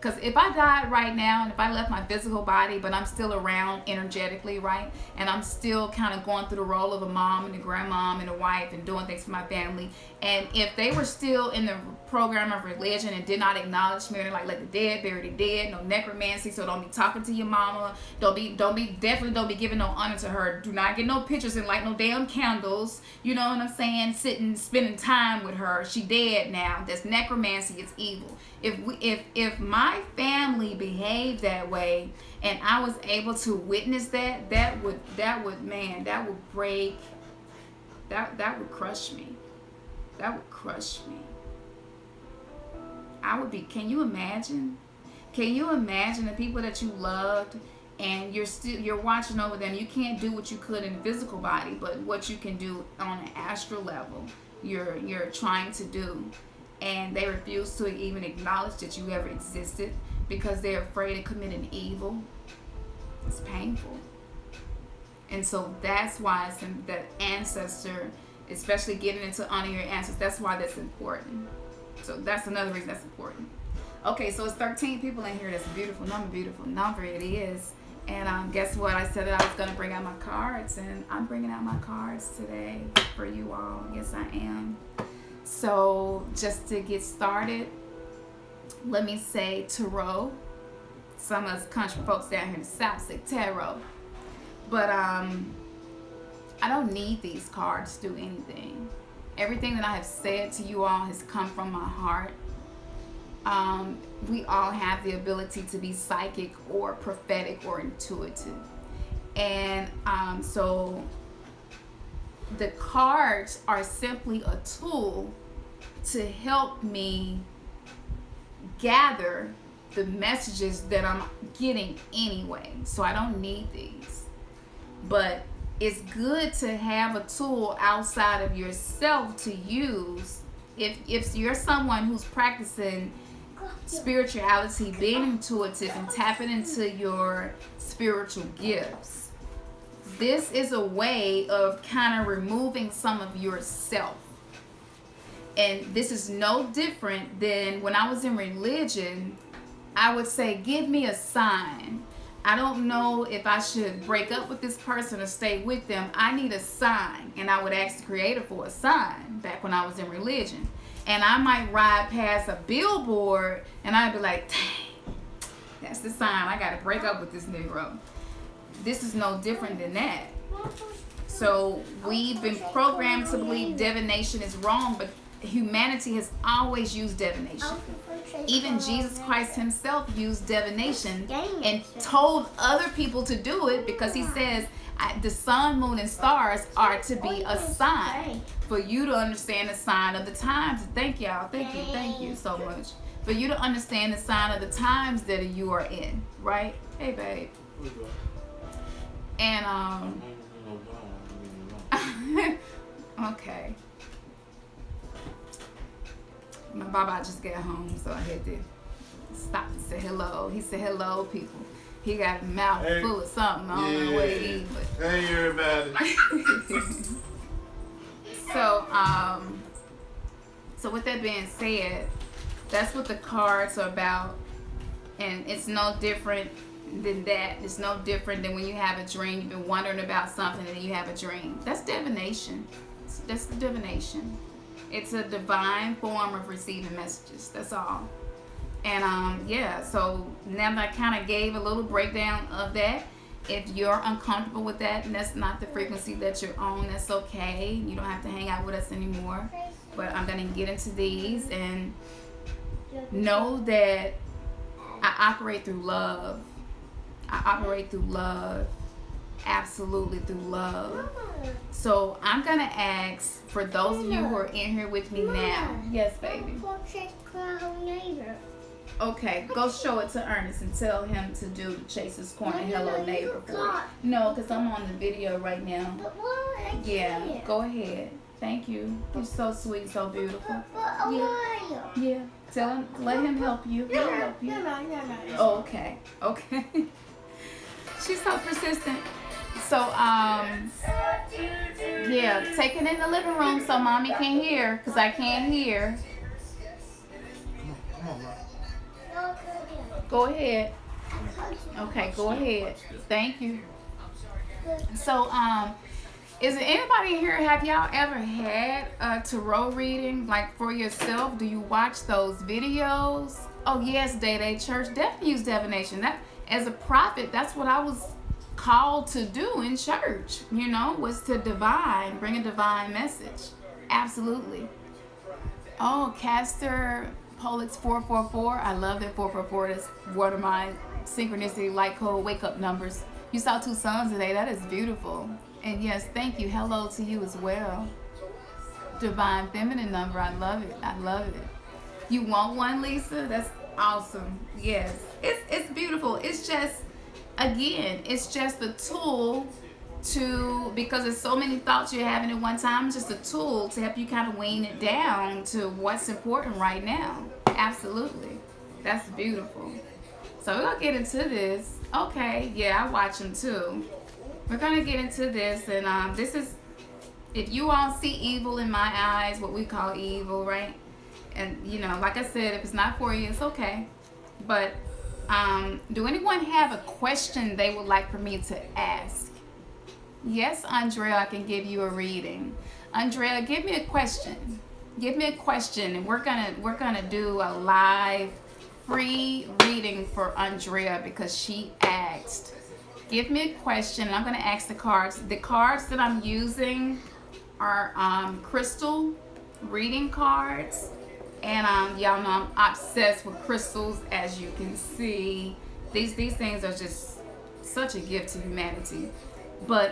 Because if I died right now and if I left my physical body, but I'm still around energetically, right? And I'm still kind of going through the role of a mom and a grandmom and a wife and doing things for my family. And if they were still in the program of religion and did not acknowledge me, and like, let the dead bury the dead, no necromancy, so don't be talking to your mama. Definitely don't be giving no honor to her. Do not get no pictures and light no damn candles. You know what I'm saying? Spending time with her. She dead now. That's necromancy. It's evil. If my family behaved that way and I was able to witness that would break, that would crush me. That would crush me. I would be, can you imagine? Can you imagine the people that you loved and you're watching over them? You can't do what you could in the physical body, but what you can do on an astral level, you're trying to do. And they refuse to even acknowledge that you ever existed because they're afraid of committing evil. It's painful. And so that's why that ancestor, especially getting into honor your ancestors, that's why that's important. So that's another reason that's important. Okay, so it's 13 people in here. That's a beautiful number. It is. And guess what? I said that I was going to bring out my cards, and I'm bringing out my cards today for you all. Yes, I am. So just to get started, let me say tarot. Some of us country folks down here in the South say tarot. But I don't need these cards to do anything. Everything that I have said to you all has come from my heart. We all have the ability to be psychic or prophetic or intuitive. And so the cards are simply a tool to help me gather the messages that I'm getting anyway. So I don't need these. But it's good to have a tool outside of yourself to use if you're someone who's practicing spirituality, being intuitive and tapping into your spiritual gifts. This is a way of kind of removing some of yourself. And this is no different than when I was in religion. I would say, give me a sign. I don't know if I should break up with this person or stay with them. I need a sign. And I would ask the Creator for a sign back when I was in religion. And I might ride past a billboard and I'd be like, dang, that's the sign. I got to break up with this Negro. This is no different than that. So we've been programmed to believe divination is wrong, but humanity has always used divination. Even Jesus Christ himself used divination and told other people to do it, because he says the sun, moon, and stars are to be a sign for you to understand the sign of the times. Thank y'all. Thank you so much. For you to understand the sign of the times that you are in, right? Hey, babe. And okay. My baba just got home, so I had to stop and say hello. He said hello, people. He got a mouth full of something. I don't know what he eat, but hey, everybody. So with that being said, that's what the cards are about, and it's no different than that. It's no different than when you have a dream. You've been wondering about something and then you have a dream. That's divination. That's divination. It's a divine form of receiving messages. That's all. And yeah, so now that I kind of gave a little breakdown of that, if you're uncomfortable with that and that's not the frequency that you're on, that's okay. You don't have to hang out with us anymore. But I'm going to get into these, and know that I operate through love. I operate through love. Absolutely through love. So I'm going to ask for those of you who are in here with me now. Yes, baby. Okay, go show it to Ernest and tell him to do Chase's Corner Hello Neighbor for you. No, because I'm on the video right now. Yeah, go ahead. Thank you. You're so sweet, so beautiful. Yeah. Tell him, let him help you. He'll help you. Oh, okay. Okay. She's so persistent. So, yeah, take it in the living room so mommy can hear, because I can't hear. Come on, Mom. Go ahead. Okay, go ahead. Thank you. So, is there anybody here, have y'all ever had a tarot reading, like for yourself? Do you watch those videos? Oh yes, Day Church definitely use divination. That, as a prophet, that's what I was called to do in church, you know, was to bring a divine message. Absolutely. Oh, Caster Polix 444. I love that 444. That's one of my synchronicity Lightcode wake up numbers. You saw 2 suns today. That is beautiful. And yes, thank you. Hello to you as well. Divine feminine number. I love it. I love it. You want one, Lisa? That's awesome. Yes. It's beautiful. It's just, again, it's just a tool to, because there's so many thoughts you're having at one time, it's just a tool to help you kind of wean it down to what's important right now. Absolutely. That's beautiful. So we're going to get into this. Okay. Yeah, I watch them too. We're going to get into this, and this is, if you all see evil in my eyes, what we call evil, right? And, you know, like I said, if it's not for you, it's okay. But do anyone have a question they would like for me to ask? Yes, Andrea, I can give you a reading. Andrea, give me a question. Give me a question, and we're gonna do a live free reading for Andrea because she asked. Give me a question, and I'm going to ask the cards. The cards that I'm using are crystal reading cards. And y'all know I'm obsessed with crystals, as you can see. These things are just such a gift to humanity. But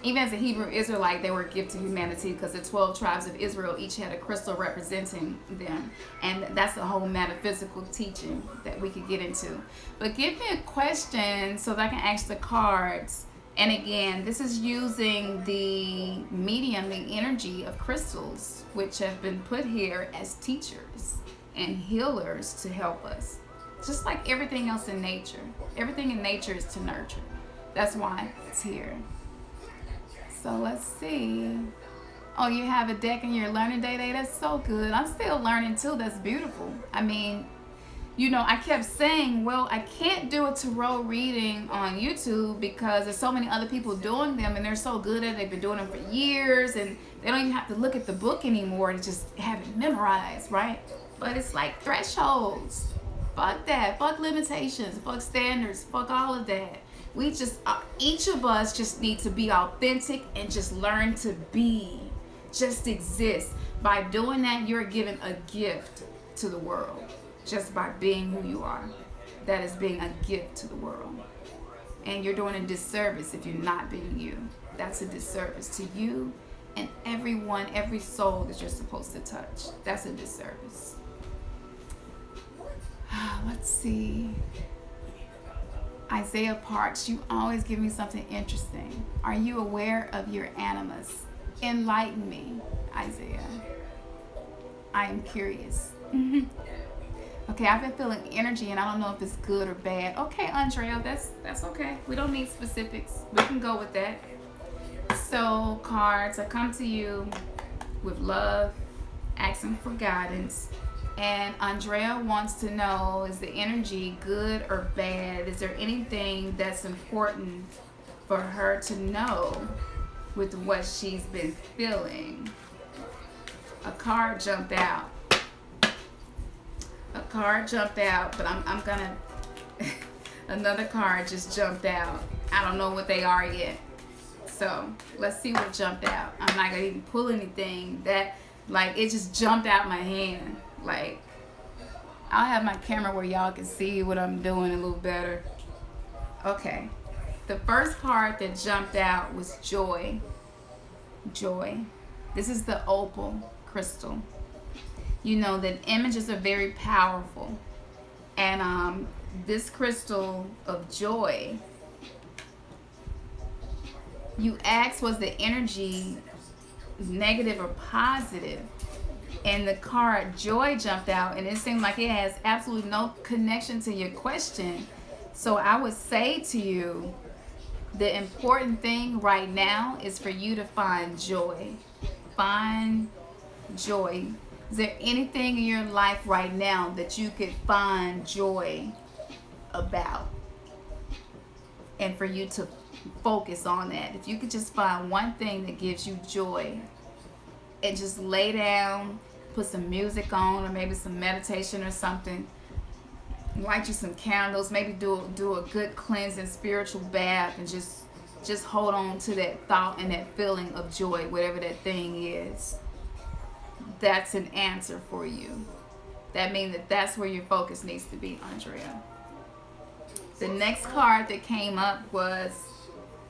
even as a Hebrew Israelite, they were a gift to humanity because the 12 tribes of Israel each had a crystal representing them. And that's a whole metaphysical teaching that we could get into. But give me a question so that I can ask the cards. And again, this is using the medium, the energy of crystals, which have been put here as teachers and healers to help us. Just like everything else in nature. Everything in nature is to nurture. That's why it's here. So let's see. Oh, you have a deck in your learning day. That's so good. I'm still learning too. That's beautiful. I mean, you know, I kept saying, well, I can't do a tarot reading on YouTube because there's so many other people doing them and they're so good at it. They've been doing them for years and they don't even have to look at the book anymore to just have it memorized, right? But it's like thresholds. Fuck that. Fuck limitations. Fuck standards. Fuck all of that. We just, each of us just need to be authentic and just learn to be. Just exist. By doing that, you're giving a gift to the world. Just by being who you are. That is being a gift to the world. And you're doing a disservice if you're not being you. That's a disservice to you and everyone, every soul that you're supposed to touch. That's a disservice. Let's see. Isaiah Parks, you always give me something interesting. Are you aware of your animus? Enlighten me, Isaiah. I am curious. Okay, I've been feeling energy and I don't know if it's good or bad. Okay, Andrea, that's okay. We don't need specifics. We can go with that. So, cards, I come to you with love, asking for guidance. And Andrea wants to know, is the energy good or bad? Is there anything that's important for her to know with what she's been feeling? A card jumped out. A card jumped out, but I'm gonna another card just jumped out. I don't know what they are yet. So let's see what jumped out. I'm not gonna even pull anything. That, like, it just jumped out my hand. Like, I'll have my camera where y'all can see what I'm doing a little better. Okay. The first card that jumped out was joy. Joy. This is the opal crystal. You know that images are very powerful. And this crystal of joy, you asked, was the energy negative or positive? And the card joy jumped out, and it seemed like it has absolutely no connection to your question. So I would say to you, the important thing right now is for you to find joy. Find joy. Is there anything in your life right now that you could find joy about? And for you to focus on that. If you could just find one thing that gives you joy and just lay down, put some music on, or maybe some meditation or something, light you some candles, maybe do a good cleansing spiritual bath, and just hold on to that thought and that feeling of joy, whatever that thing is. That's an answer for you. That means that's where your focus needs to be, Andrea. The next card that came up was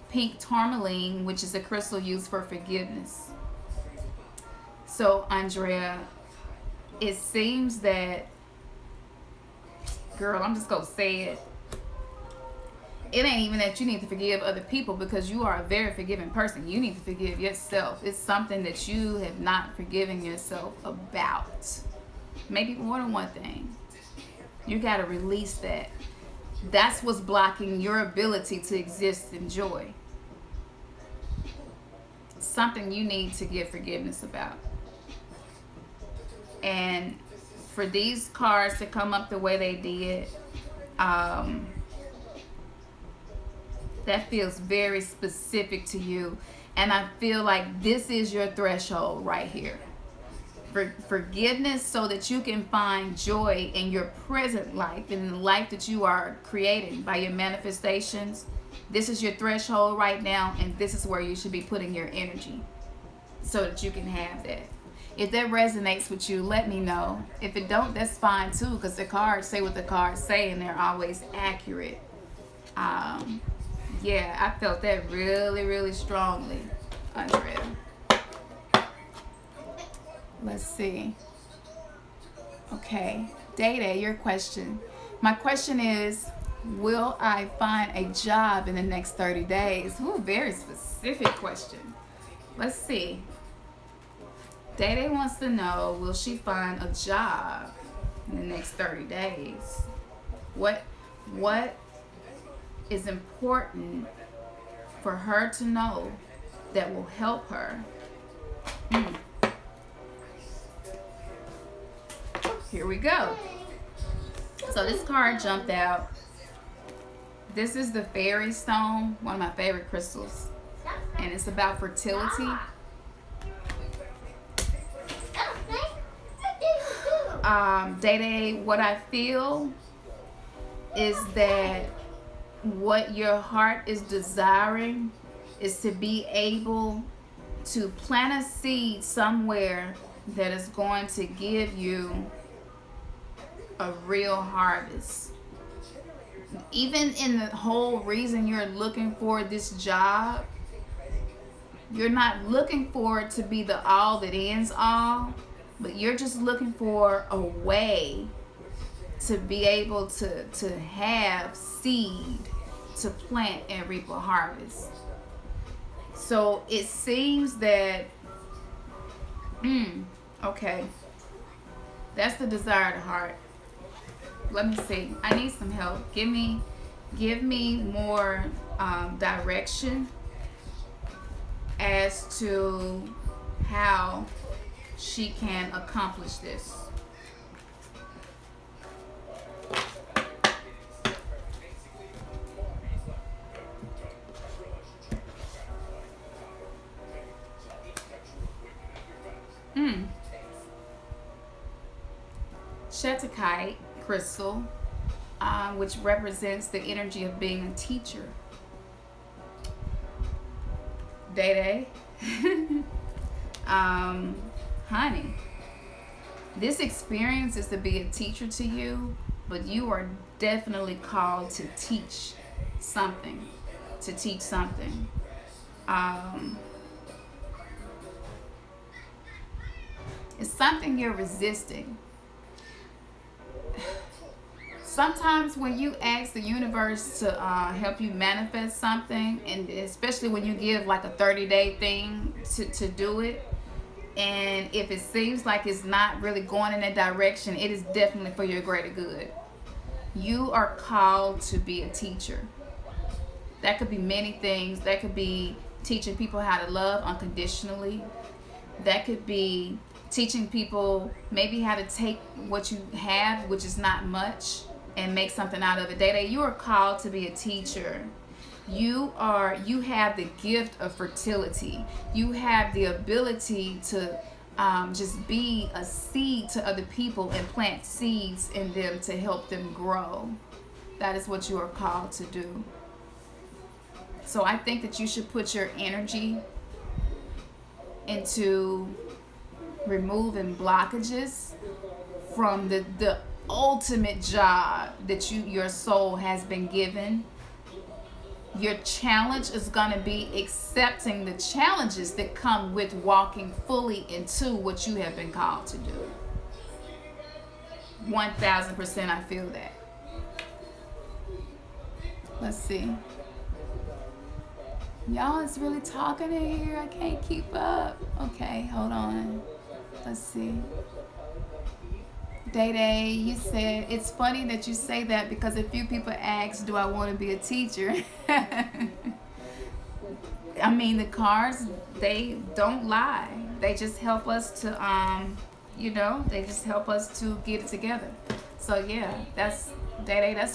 pink tourmaline, which is a crystal used for forgiveness. So, Andrea, it seems that, girl, I'm just going to say it. It ain't even that you need to forgive other people, because you are a very forgiving person. You need to forgive yourself. It's something that you have not forgiven yourself about. Maybe more than one thing. You got to release that. That's what's blocking your ability to exist in joy. Something you need to give forgiveness about. And for these cards to come up the way they did, that feels very specific to you. And I feel like this is your threshold right here. For forgiveness, so that you can find joy in your present life, in the life that you are creating by your manifestations. This is your threshold right now, and this is where you should be putting your energy so that you can have that. If that resonates with you, let me know. If it don't, that's fine too, because the cards say what the cards say, and they're always accurate. Yeah, I felt that really, really strongly, Andrea. Let's see. Okay, Day-Day, your question. My question is, will I find a job in the next 30 days? Ooh, very specific question. Let's see. Day-Day wants to know, will she find a job in the next 30 days? What is important for her to know that will help her? Here we go. So this card jumped out. This is the fairy stone, one of my favorite crystals, and it's about fertility. Day-Day, what I feel is that what your heart is desiring is to be able to plant a seed somewhere that is going to give you a real harvest. Even in the whole reason you're looking for this job, you're not looking for it to be the all that ends all, but you're just looking for a way to be able to have seed to plant and reap a harvest. So it seems that, okay, that's the desire of the heart. Let me see. I need some help. Give me more direction as to how she can accomplish this. Shetakite crystal, which represents the energy of being a teacher. Day honey, this experience is to be a teacher to you, but you are definitely called to teach something. It's something you're resisting. Sometimes when you ask the universe to help you manifest something, and especially when you give like a 30-day thing to do it, and if it seems like it's not really going in that direction, it is definitely for your greater good. You are called to be a teacher. That could be many things. That could be teaching people how to love unconditionally. That could be teaching people maybe how to take what you have, which is not much, and make something out of it. Day, you are called to be a teacher. You have the gift of fertility. You have the ability to just be a seed to other people and plant seeds in them to help them grow. That is what you are called to do. So I think that you should put your energy into removing blockages from the ultimate job that your soul has been given. Your challenge is going to be accepting the challenges that come with walking fully into what you have been called to do. 1000% I feel that. Let's see. Y'all is really talking in here. I can't keep up. Okay, hold on. Let's see. Day, you said, it's funny that you say that because a few people ask, do I want to be a teacher? I mean, the cards, they don't lie. They just help us to, they just help us to get it together. So yeah, that's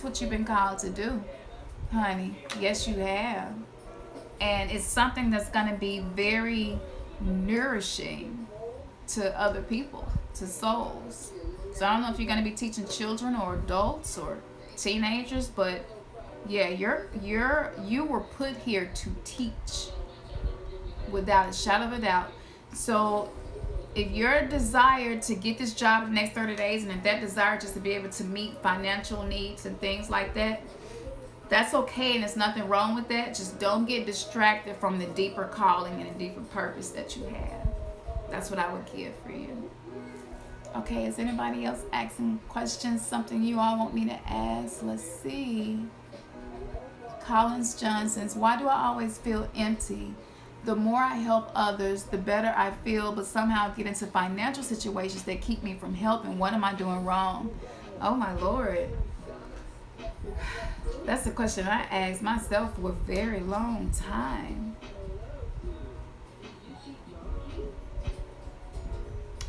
what you've been called to do, honey. Yes, you have. And it's something that's going to be very nourishing to other people, to souls. So I don't know if you're going to be teaching children or adults or teenagers, but yeah, you were put here to teach without a shadow of a doubt. So if your desire to get this job in the next 30 days, and if that desire just to be able to meet financial needs and things like that, that's okay, and there's nothing wrong with that. Just don't get distracted from the deeper calling and the deeper purpose that you have. That's what I would give for you. Okay, is anybody else asking questions? Something you all want me to ask? Let's see. Collins Johnson's, why do I always feel empty? The more I help others, the better I feel, but somehow I get into financial situations that keep me from helping. What am I doing wrong? Oh my Lord. That's a question I asked myself for a very long time.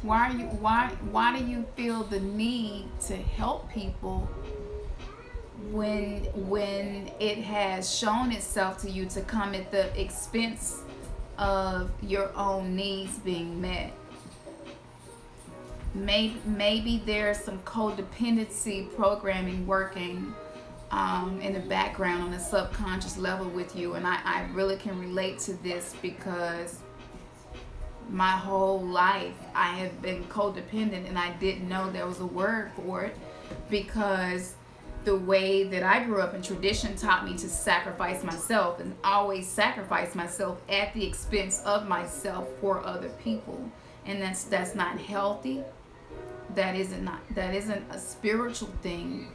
Why do you feel the need to help people when it has shown itself to you to come at the expense of your own needs being met? Maybe there's some codependency programming working in the background on a subconscious level with you, and I really can relate to this because My whole life I have been codependent, and I didn't know there was a word for it, because the way that I grew up in tradition taught me to sacrifice myself, and always sacrifice myself at the expense of myself for other people. And that's not healthy. That isn't a spiritual thing.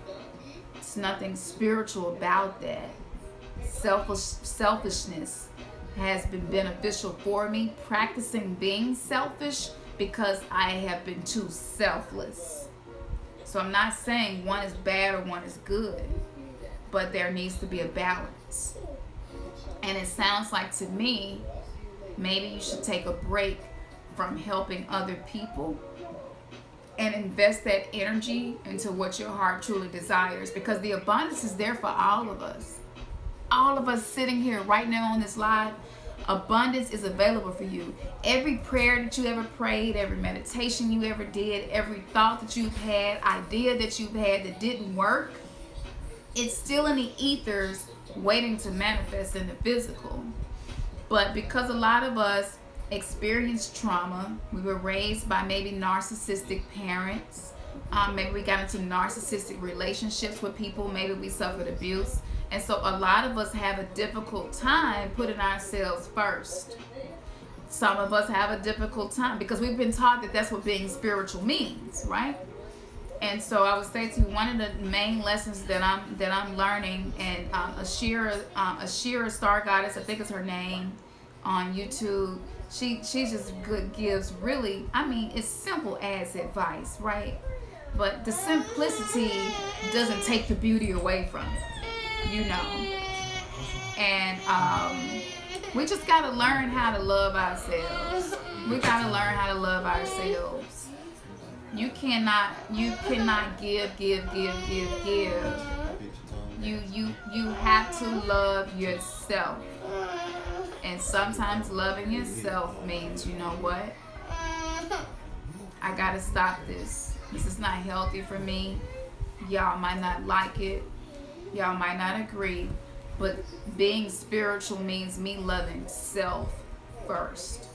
It's nothing spiritual about that. Selfishness has been beneficial for me, practicing being selfish, because I have been too selfless. So I'm not saying one is bad or one is good, but there needs to be a balance. And it sounds like to me, maybe you should take a break from helping other people and invest that energy into what your heart truly desires, because the abundance is there for all of us. All of us sitting here right now on this live, abundance is available for you. Every prayer that you ever prayed, every meditation you ever did, every thought that you've had, idea that you've had that didn't work, it's still in the ethers waiting to manifest in the physical. But because a lot of us experienced trauma, we were raised by maybe narcissistic parents, maybe we got into narcissistic relationships with people, maybe we suffered abuse. And so a lot of us have a difficult time putting ourselves first. Some of us have a difficult time because we've been taught that that's what being spiritual means, right? And so I would say to you, one of the main lessons that I'm learning, and Ashira Star Goddess, I think is her name, on YouTube, she just gives really, I mean, it's simple as advice, right? But the simplicity doesn't take the beauty away from it. You know, and we just gotta learn how to love ourselves. We gotta learn how to love ourselves. You cannot give. You have to love yourself. And sometimes loving yourself means, you know what? I gotta stop this. This is not healthy for me. Y'all might not like it. Y'all might not agree, but being spiritual means me loving self first.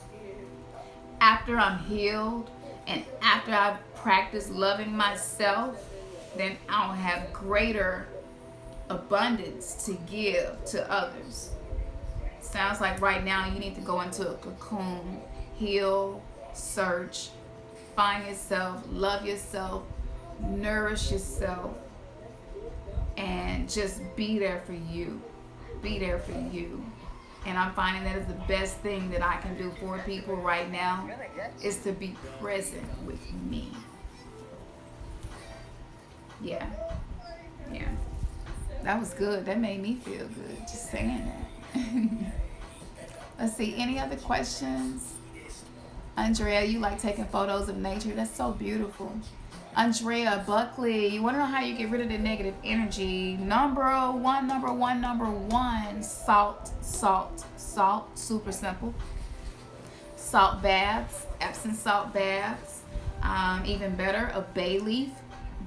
After I'm healed and after I've practiced loving myself, then I'll have greater abundance to give to others. Sounds like right now you need to go into a cocoon, heal, search, find yourself, love yourself, nourish yourself, and just be there for you. Be there for you. And I'm finding that is the best thing that I can do for people right now, is to be present with me. Yeah. That was good. That made me feel good, just saying that. Let's see, any other questions? Andrea, you like taking photos of nature? That's so beautiful. Andrea Buckley, you want to know how you get rid of the negative energy? Number one, salt, super simple. Salt baths, Epsom salt baths, even better, a bay leaf.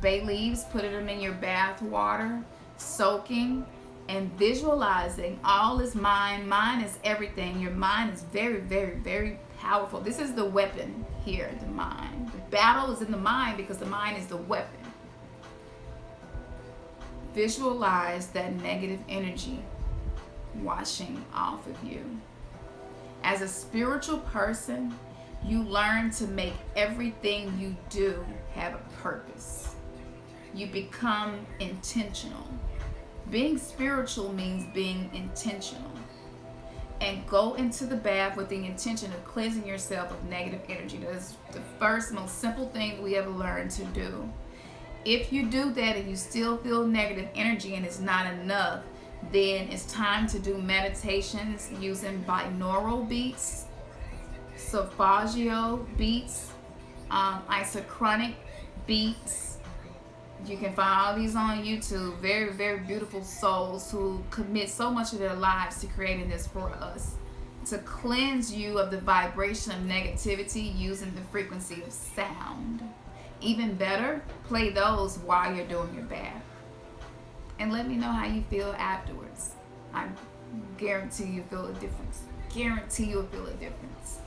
Bay leaves, put them in your bath water, soaking, and visualizing. All is mind. Mind is everything. Your mind is very, very, very powerful. This is the weapon here, the mind. The battle is in the mind because the mind is the weapon. Visualize that negative energy washing off of you. As a spiritual person, you learn to make everything you do have a purpose. You become intentional. Being spiritual means being intentional. And go into the bath with the intention of cleansing yourself of negative energy. That's the first, most simple thing we ever learned to do. If you do that and you still feel negative energy and it's not enough, then it's time to do meditations using binaural beats, solfeggio beats, isochronic beats. You can find all these on YouTube. Very, very beautiful souls who commit so much of their lives to creating this for us, to cleanse you of the vibration of negativity using the frequency of sound. Even better, play those while you're doing your bath. And let me know how you feel afterwards. I guarantee you'll feel a difference. Guarantee you'll feel a difference.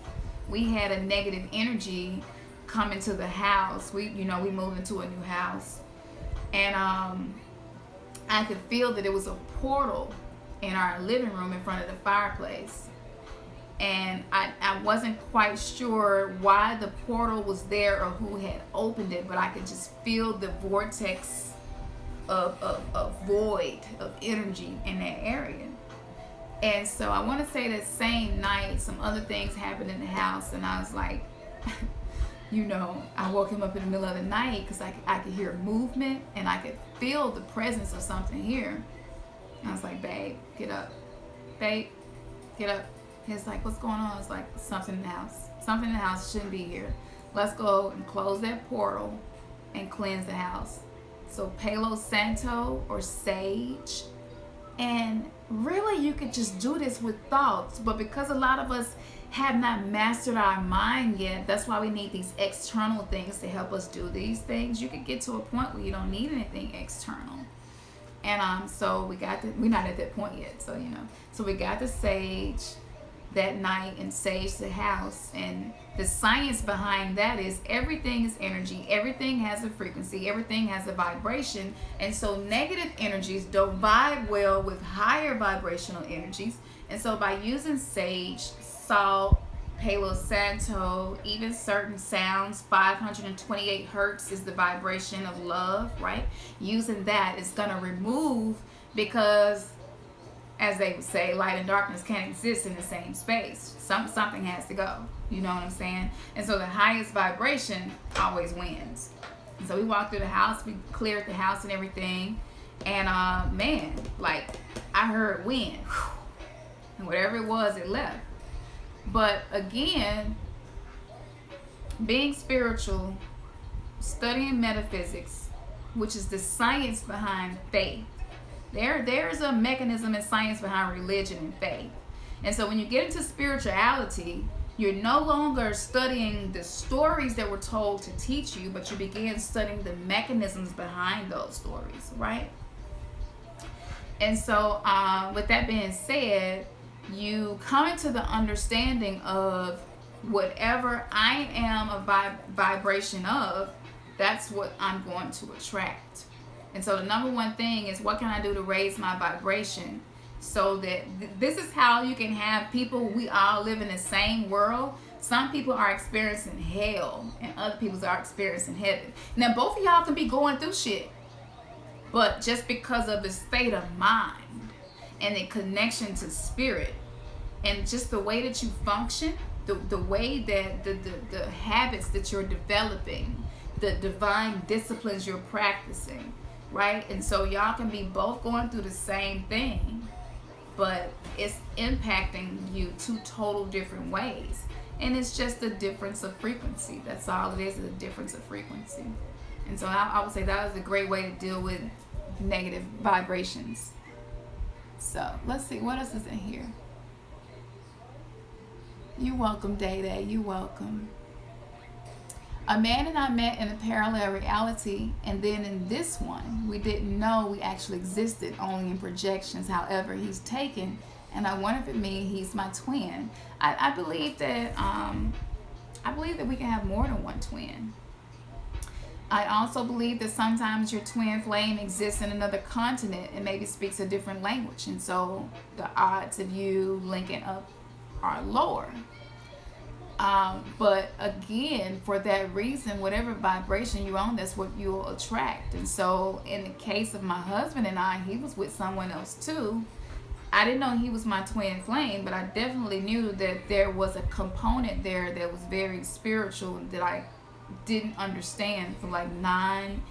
we had a negative energy come into the house. We moved into a new house, and I could feel that it was a portal in our living room in front of the fireplace. And I wasn't quite sure why the portal was there or who had opened it, but I could just feel the vortex of void of energy in that area. And so I want to say that same night, some other things happened in the house, and I was like, I woke him up in the middle of the night because I could hear movement and I could feel the presence of something here. And I was like, babe, get up. Babe, get up. He's like, what's going on? I was like, something in the house. Something in the house shouldn't be here. Let's go and close that portal and cleanse the house. So Palo Santo or sage. And really, you could just do this with thoughts. But because a lot of us have not mastered our mind yet, that's why we need these external things to help us do these things. You could get to a point where you don't need anything external. And so we're not at that point yet. So we got the sage that night and sage the house. And the science behind that is everything is energy, everything has a frequency, everything has a vibration. And so negative energies don't vibe well with higher vibrational energies. And so by using sage, salt, Palo Santo, even certain sounds, 528 hertz is the vibration of love, right? Using that is going to remove, because as they would say, light and darkness can't exist in the same space. Something has to go. You know what I'm saying? And so the highest vibration always wins. And so we walked through the house, we cleared the house and everything. And man, like I heard wind. And whatever it was, it left. But again, being spiritual, studying metaphysics, which is the science behind faith. There's a mechanism and science behind religion and faith. And so when you get into spirituality, you're no longer studying the stories that were told to teach you, but you begin studying the mechanisms behind those stories, right? And so with that being said, you come into the understanding of whatever I am a vibration of, that's what I'm going to attract. And so the number one thing is, what can I do to raise my vibration so that this is how you can have people, we all live in the same world. Some people are experiencing hell and other people are experiencing heaven. Now both of y'all can be going through shit, but just because of the state of mind and the connection to spirit and just the way that you function, the way that the habits that you're developing, the divine disciplines you're practicing, right? And so y'all can be both going through the same thing, but it's impacting you two total different ways. And it's just a difference of frequency. That's all it is a difference of frequency. And so I would say that was a great way to deal with negative vibrations. So let's see, what else is in here? You're welcome, Day Day. You're welcome. A man and I met in a parallel reality, and then in this one, we didn't know we actually existed, only in projections. However, he's taken, and I wonder if it means he's my twin. I believe that we can have more than one twin. I also believe that sometimes your twin flame exists in another continent and maybe speaks a different language, and so the odds of you linking up are lower. But again, for that reason, whatever vibration you're on, that's what you'll attract. And so in the case of my husband and I, he was with someone else too. I didn't know he was my twin flame, but I definitely knew that there was a component there that was very spiritual that I didn't understand for like 9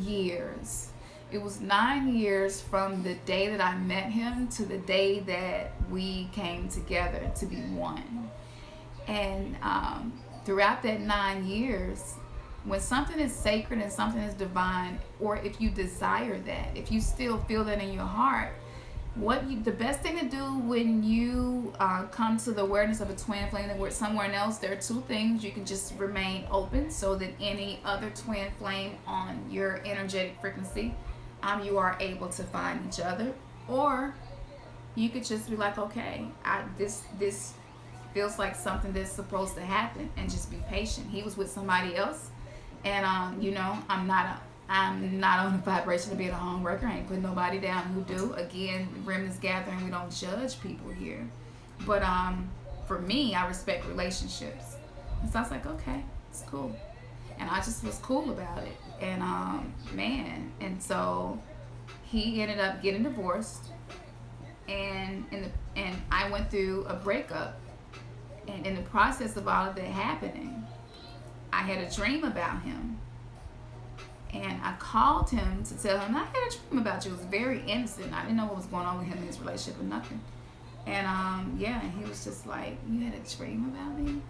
years. It was 9 years from the day that I met him to the day that we came together to be one. And throughout that 9 years, when something is sacred and something is divine, or if you desire that, if you still feel that in your heart, the best thing to do when you come to the awareness of a twin flame that we're somewhere else, there are two things. You can just remain open so that any other twin flame on your energetic frequency, you are able to find each other. Or you could just be like, okay, this feels like something that's supposed to happen, and just be patient. He was with somebody else, and I'm not on the vibration to be a home worker. I ain't putting nobody down who do. Again, Remnantsgathering, we don't judge people here, but for me, I respect relationships, and so I was like, okay, it's cool, and I just was cool about it, and and so he ended up getting divorced, and I went through a breakup, and in the process of all of that happening, I had a dream about him, and I called him to tell him I had a dream about you. It was very innocent. I didn't know what was going on with him in his relationship or nothing, and he was just like, "You had a dream about me?"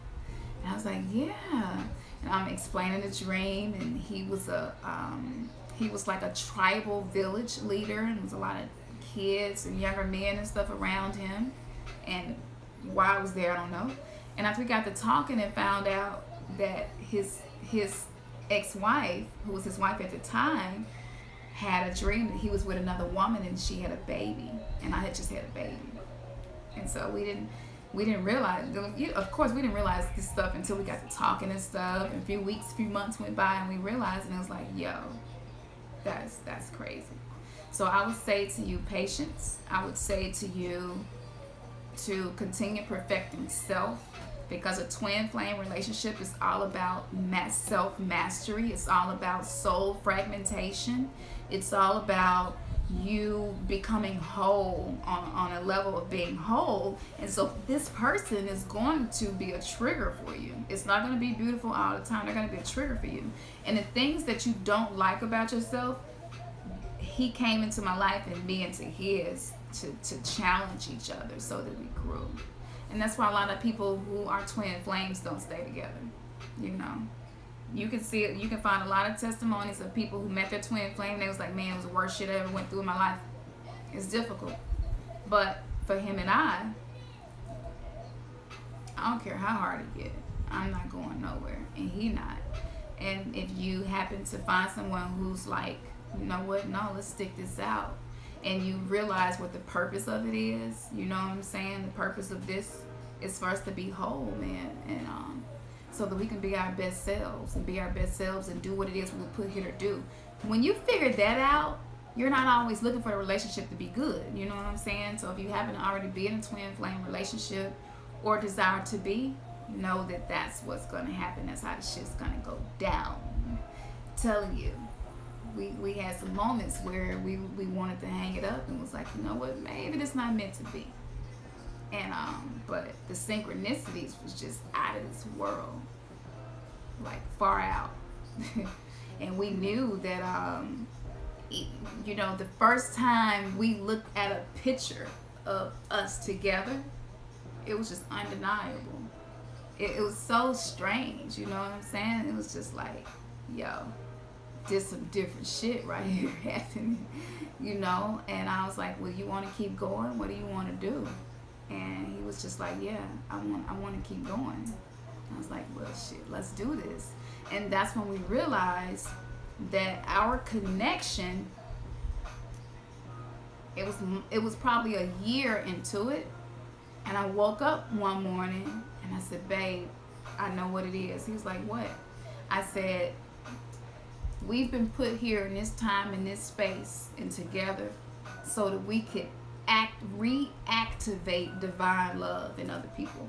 And I was like, "Yeah." And I'm explaining the dream, and he was like a tribal village leader, and there was a lot of kids and younger men and stuff around him. And why I was there, I don't know. And after we got to talking and found out that his ex-wife, who was his wife at the time, had a dream that he was with another woman and she had a baby, and I had just had a baby. And so we didn't realize, of course we didn't realize this stuff until we got to talking and stuff, and a few months went by, and we realized, and it was like, yo, that's crazy. So I would say to you, patience. I would say to you to continue perfecting self, because a twin flame relationship is all about self mastery. It's all about soul fragmentation. It's all about you becoming whole on a level of being whole. And so this person is going to be a trigger for you. It's not going to be beautiful all the time. They're going to be a trigger for you. And the things that you don't like about yourself, he came into my life and me into his to challenge each other so that we grew. And that's why a lot of people who are twin flames don't stay together. You know, you can see it. You can find a lot of testimonies of people who met their twin flame and they was like, man, it was the worst shit I ever went through in my life. It's difficult. But for him and I don't care how hard it get, I'm not going nowhere, and he not. And if you happen to find someone who's like, you know what, no, let's stick this out, and you realize what the purpose of it is, you know what I'm saying? The purpose of this is for us to be whole, man, and so that we can be our best selves and do what it is we were put here to do. When you figure that out, you're not always looking for the relationship to be good, you know what I'm saying? So if you haven't already been in a twin flame relationship or desire to be, know that that's what's going to happen. That's how the shit's going to go down. I'm telling you. We had some moments where we wanted to hang it up and was like, you know what, maybe it's not meant to be. And but the synchronicities was just out of this world, like far out. And we knew that you know, the first time we looked at a picture of us together, it was just undeniable. It was so strange, you know what I'm saying? It was just like, yo, did some different shit right here happening, you know? And I was like, well, you want to keep going? What do you want to do? And he was just like, yeah, I want to keep going. I was like, well, shit, let's do this. And that's when we realized that our connection, it was probably a year into it. And I woke up one morning and I said, babe, I know what it is. He was like, what? I said, we've been put here in this time, in this space, and together so that we could reactivate divine love in other people.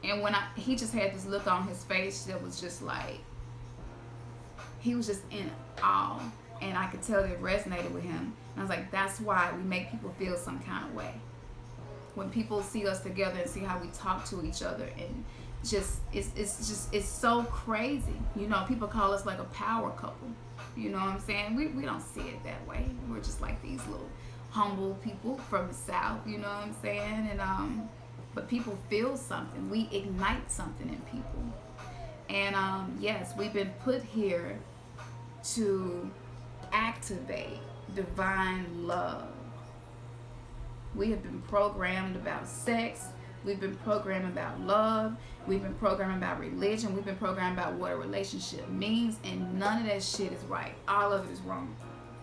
And when he just had this look on his face that was just like, he was just in awe. And I could tell that it resonated with him. And I was like, that's why we make people feel some kind of way. When people see us together and see how we talk to each other, and it's so crazy. You know, people call us like a power couple. You know what I'm saying? We don't see it that way. We're just like these little humble people from the South, you know what I'm saying? And but people feel something. We ignite something in people. And yes, we've been put here to activate divine love. We have been programmed about sex. We've been programmed about love. We've been programmed about religion. We've been programmed about what a relationship means, and none of that shit is right. All of it is wrong.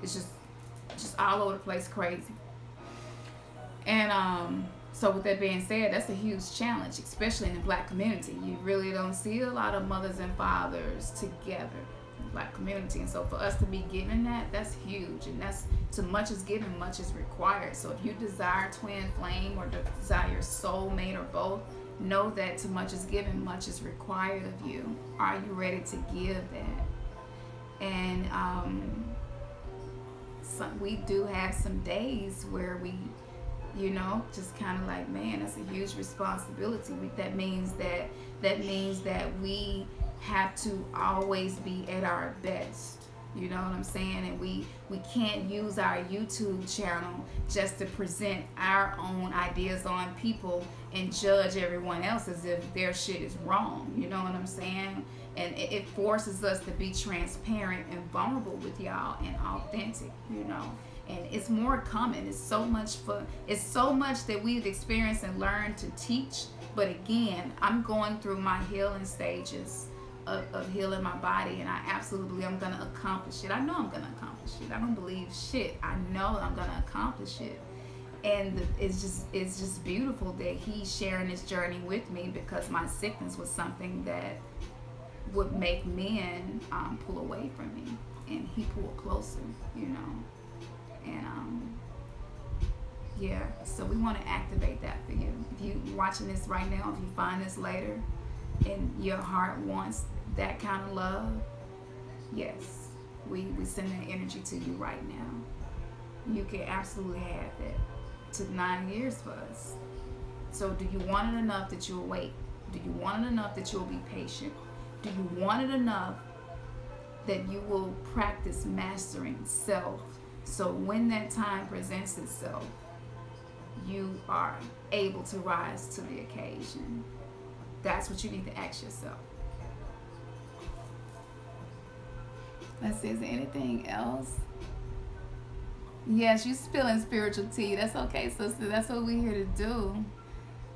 It's just all over the place, crazy. And So with that being said, that's a huge challenge, especially in the Black community. You really don't see a lot of mothers and fathers together in the Black community. And so for us to be given that, that's huge. And that's, to much is given, much is required. So if you desire twin flame or desire your soulmate or both, know that to much is given, much is required of you. Are you ready to give that? And we do have some days where we, you know, just kind of like, man, that's a huge responsibility. That means that we have to always be at our best. You know what I'm saying? And we can't use our YouTube channel just to present our own ideas on people and judge everyone else as if their shit is wrong. You know what I'm saying? And it forces us to be transparent and vulnerable with y'all and authentic, you know. And it's more coming. It's so much that we've experienced and learned to teach. But again, I'm going through my healing stages of healing my body, and I absolutely am going to accomplish it. I know I'm going to accomplish it. I don't believe shit. I know I'm going to accomplish it. And it's just beautiful that he's sharing this journey with me, because my sickness was something that would make men pull away from me, and he pulled closer, you know. And yeah, so we want to activate that for you. If you're watching this right now, if you find this later and your heart wants that kind of love, yes, we send that energy to you right now. You can absolutely have that. It took 9 years for us. So do you want it enough that you'll wait? Do you want it enough that you'll be patient? Do you want it enough that you will practice mastering self? So when that time presents itself, you are able to rise to the occasion. That's what you need to ask yourself. Let's see, is there anything else? Yes, you're spilling spiritual tea. That's okay, sister. That's what we're here to do.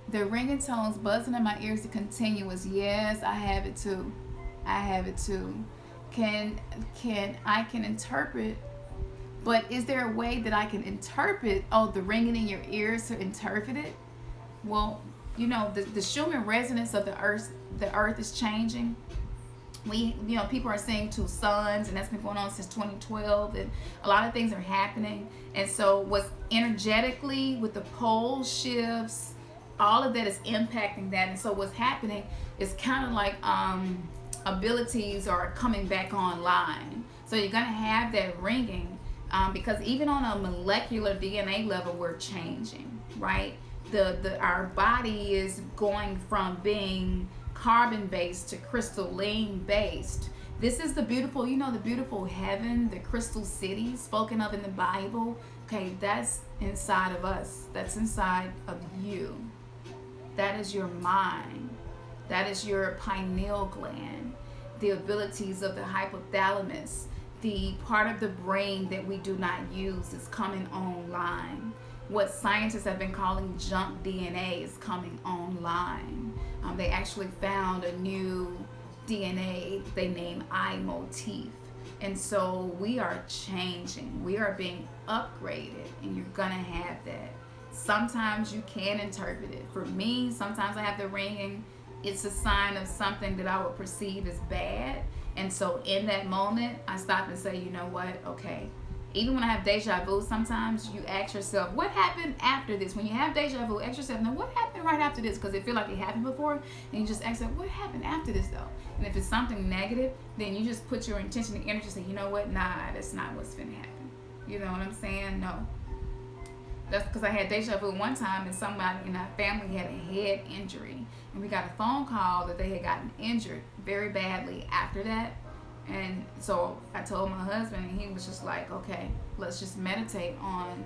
The ringing tones buzzing in my ears are continuous. Yes, I have it too. I have it too. I can interpret. But is there a way that I can interpret, the ringing in your ears, to interpret it? Well, you know, the Schumann resonance of the earth is changing. People are seeing two suns, and that's been going on since 2012, and a lot of things are happening. And so what's energetically with the pole shifts, all of that is impacting that. And so what's happening is kind of like abilities are coming back online. So you're going to have that ringing. Because even on a molecular DNA level, we're changing, right? Our body is going from being carbon-based to crystalline-based. This is the beautiful, the beautiful heaven, the crystal city spoken of in the Bible. Okay, that's inside of us. That's inside of you. That is your mind. That is your pineal gland. The abilities of the hypothalamus. The part of the brain that we do not use is coming online. What scientists have been calling junk DNA is coming online. They actually found a new DNA they named I motif. And so we are changing. We are being upgraded, and you're gonna have that. Sometimes you can interpret it. For me, sometimes I have the ringing. It's a sign of something that I would perceive as bad. And so in that moment, I stop and say, you know what? Okay. Even when I have deja vu, sometimes you ask yourself, what happened after this? When you have deja vu, ask yourself, now what happened right after this? Because it feel like it happened before. And you just ask yourself, what happened after this though? And if it's something negative, then you just put your intention and energy and say, you know what? Nah, that's not what's finna happen. You know what I'm saying? No. That's because I had deja vu one time, and somebody in our family had a head injury. And we got a phone call that they had gotten injured very badly after that. And so I told my husband, and he was just like, okay, let's just meditate on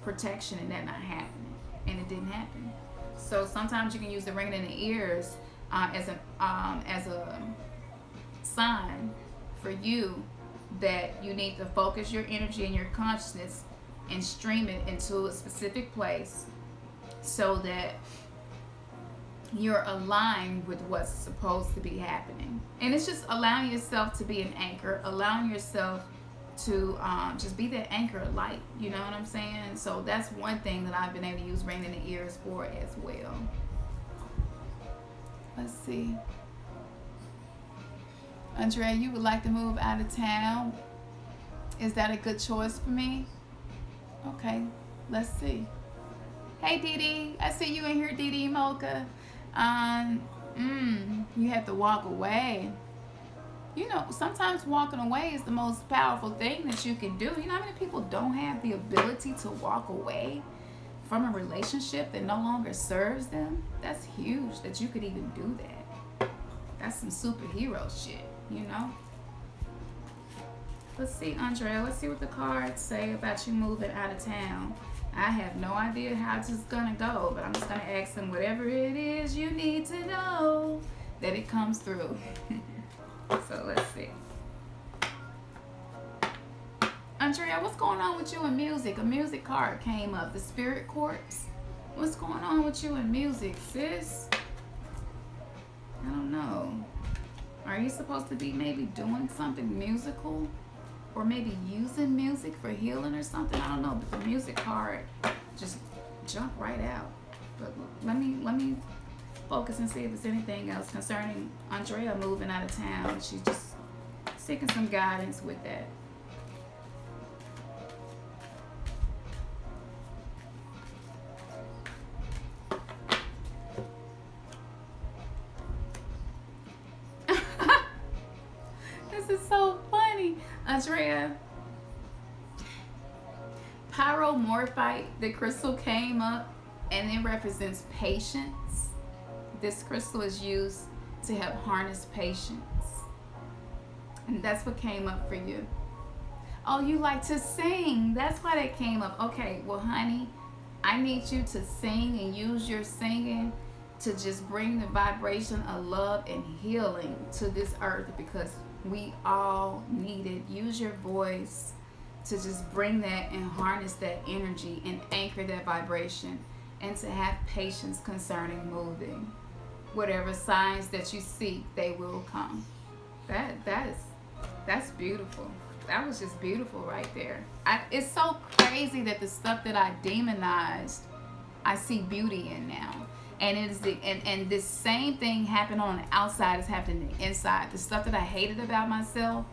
protection and that not happening. And it didn't happen. So sometimes you can use the ringing in the ears as a sign for you that you need to focus your energy and your consciousness and stream it into a specific place so that you're aligned with what's supposed to be happening. And it's just allowing yourself to be an anchor, allowing yourself to just be that anchor of light. You know what I'm saying? So that's one thing that I've been able to use Ring in the Ears for as well. Let's see. Andrea, you would like to move out of town. Is that a good choice for me? Okay, let's see. Hey, Dee Dee. I see you in here, Dee Dee Mocha. You have to walk away. You know, sometimes walking away is the most powerful thing that you can do. You know how many people don't have the ability to walk away from a relationship that no longer serves them? That's huge that you could even do that. That's some superhero shit, you know? Let's see, Andrea. Let's see what the cards say about you moving out of town. I have no idea how this is going to go, but I'm just going to ask them whatever it is you need to know that it comes through. So let's see. Andrea, what's going on with you in music? A music card came up. The Spirit Quartz. What's going on with you in music, sis? I don't know. Are you supposed to be maybe doing something musical? Or maybe using music for healing or something? I don't know, but the music card just jumped right out. But let me focus and see if there's anything else concerning Andrea moving out of town. She's just seeking some guidance with that. This is so funny. Andrea, pyromorphite, the crystal came up and it represents patience. This crystal is used to help harness patience. And that's what came up for you. Oh, you like to sing. That's why that came up. Okay, well, honey, I need you to sing and use your singing to just bring the vibration of love and healing to this earth, because we all need it. Use your voice to just bring that and harness that energy and anchor that vibration, and to have patience concerning moving. Whatever signs that you seek, they will come. That's beautiful. That was just beautiful right there. It's so crazy that the stuff that I demonized, I see beauty in now. And it is and this same thing happened on the outside is happening on the inside. The stuff that I hated about myself,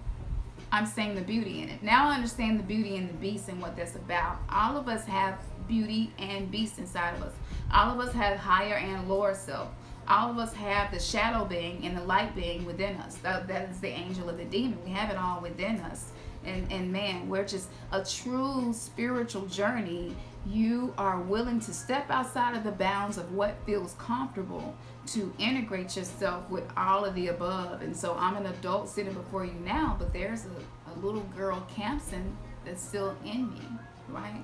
I'm seeing the beauty in it. Now I understand the beauty in the beast and what that's about. All of us have beauty and beast inside of us. All of us have higher and lower self. All of us have the shadow being and the light being within us. That is the angel or the demon. We have it all within us. And man, we're just a true spiritual journey. You are willing to step outside of the bounds of what feels comfortable to integrate yourself with all of the above. And so I'm an adult sitting before you now, but there's a little girl Campson that's still in me, right?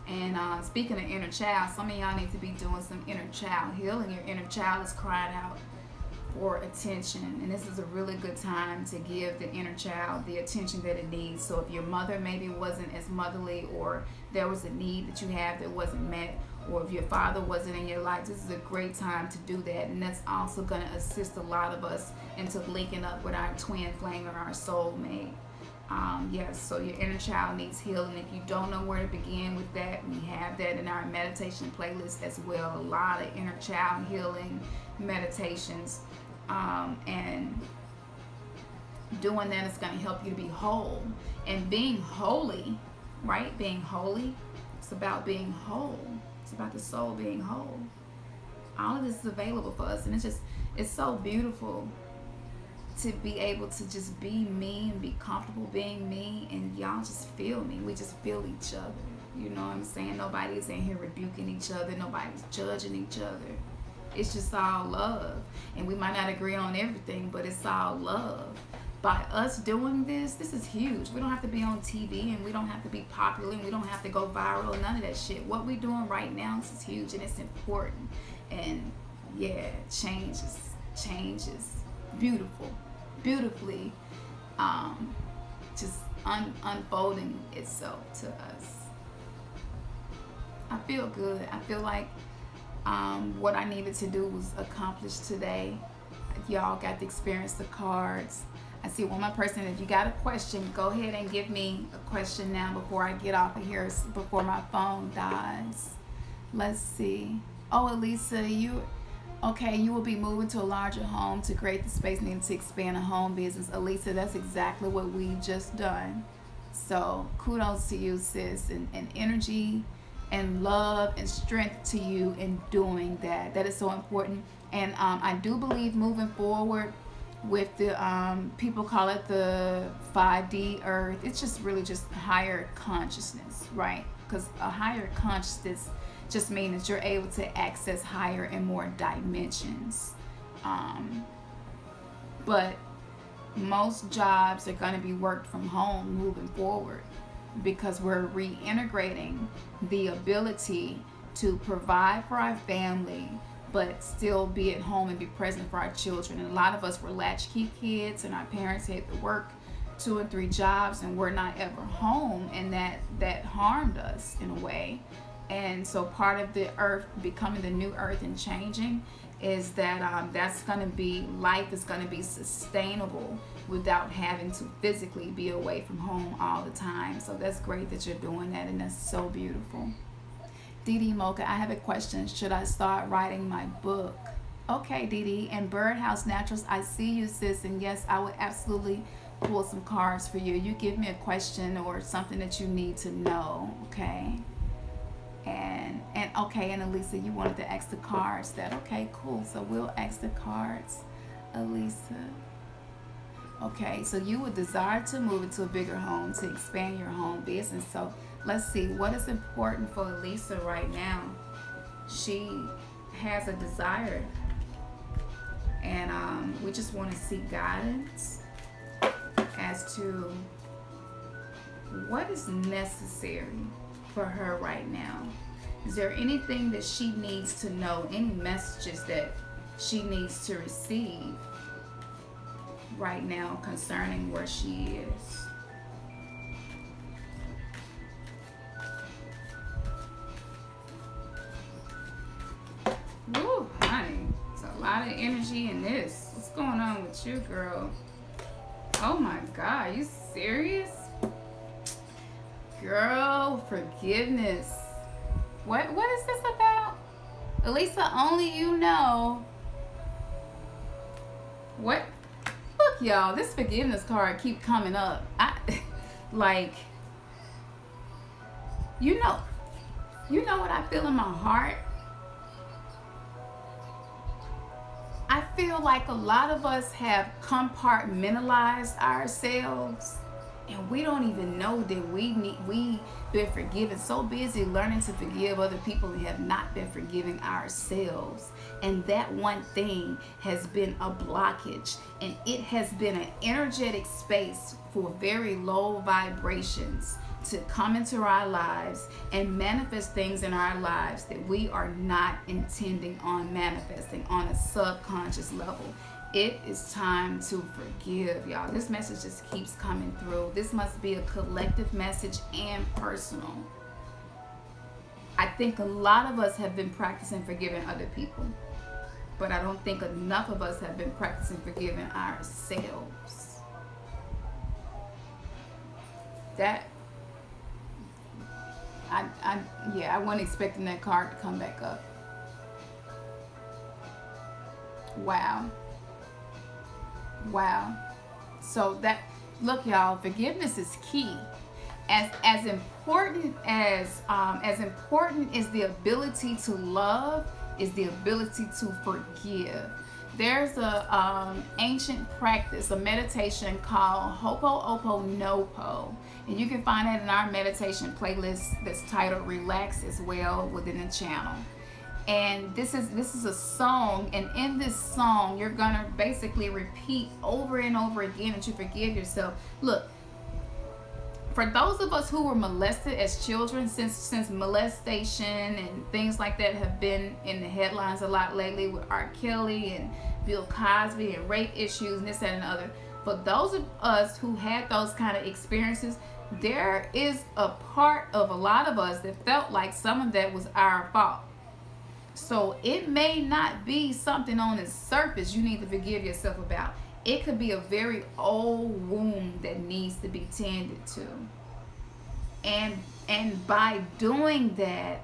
And speaking of inner child, some of y'all need to be doing some inner child healing. Your inner child is crying out for attention, and this is a really good time to give the inner child the attention that it needs. So if your mother maybe wasn't as motherly, or there was a need that you have that wasn't met, or if your father wasn't in your life, this is a great time to do that. And that's also going to assist a lot of us into linking up with our twin flame or our soulmate. Yes, so your inner child needs healing. If you don't know where to begin with that, we have that in our meditation playlist as well. A lot of inner child healing meditations, and doing that is going to help you to be whole. And being holy, right? Being holy, it's about being whole. It's about the soul being whole. All of this is available for us, and it's so beautiful to be able to just be me and be comfortable being me, and y'all just feel me. We just feel each other. You know what I'm saying? Nobody's in here rebuking each other. Nobody's judging each other. It's just all love. And we might not agree on everything, but it's all love. By us doing this is huge. We don't have to be on TV, and we don't have to be popular, and we don't have to go viral, none of that shit. What we're doing right now, this is huge, and it's important. And yeah, change is beautiful. Beautifully just unfolding itself to us. I feel good. I feel like what I needed to do was accomplished today. Y'all got to experience the cards. I see one more person. If you got a question, go ahead and give me a question now before I get off of here, before my phone dies. Let's see. Oh, Elisa, you will be moving to a larger home to create the space needed to expand a home business. Elisa, that's exactly what we just done. So kudos to you, sis, and energy and love and strength to you in doing that. That is so important. And I do believe moving forward with the people call it the 5D earth. It's just really just higher consciousness, right? Because a higher consciousness just means that you're able to access higher and more dimensions. But most jobs are going to be worked from home moving forward, because we're reintegrating the ability to provide for our family but still be at home and be present for our children. And a lot of us were latchkey kids, and our parents had to work 2 and 3 jobs, and we're not ever home, and that harmed us in a way. And so part of the earth becoming the new earth and changing is that that's going to be, life is going to be sustainable without having to physically be away from home all the time. So that's great that you're doing that, and that's so beautiful. Dee Mocha, I have a question. Should I start writing my book? Okay, Dee. And Birdhouse Naturals, I see you, sis, and yes, I would absolutely pull some cards for you. You give me a question or something that you need to know, okay? And okay, and Elisa, you wanted to ask the cards that. Okay, cool. So we'll ask the cards, Elisa. Okay, so you would desire to move into a bigger home to expand your home business. So let's see, what is important for Elisa right now? She has a desire, and we just want to seek guidance as to what is necessary for her right now. Is there anything that she needs to know, any messages that she needs to receive right now concerning where she is? Woo, honey, it's a lot of energy in this. What's going on with you, girl? Oh my God, you serious? Girl, forgiveness. What is this about? Elisa, only you know. What? Look, y'all, this forgiveness card keep coming up. Like, you know what I feel in my heart? I feel like a lot of us have compartmentalized ourselves, and we don't even know that we've been forgiven. So busy learning to forgive other people and have not been forgiving ourselves. And that one thing has been a blockage, and it has been an energetic space for very low vibrations to come into our lives and manifest things in our lives that we are not intending on manifesting on a subconscious level. It is time to forgive, y'all. This message just keeps coming through. This must be a collective message and personal. I think a lot of us have been practicing forgiving other people, but I don't think enough of us have been practicing forgiving ourselves. I wasn't expecting that card to come back up. Wow. So look, y'all, forgiveness is key. As important as the ability to love is the ability to forgive. There's a ancient practice, a meditation called Ho'oponopono, and you can find that in our meditation playlist that's titled Relax as well within the channel. And this is a song, and in this song you're gonna basically repeat over and over again that you forgive yourself. Look, for those of us who were molested as children, since molestation and things like that have been in the headlines a lot lately with R. Kelly and Bill Cosby and rape issues and this, that, and the other. For those of us who had those kind of experiences, there is a part of a lot of us that felt like some of that was our fault. So it may not be something on the surface you need to forgive yourself about. It could be a very old wound that needs to be tended to. And by doing that,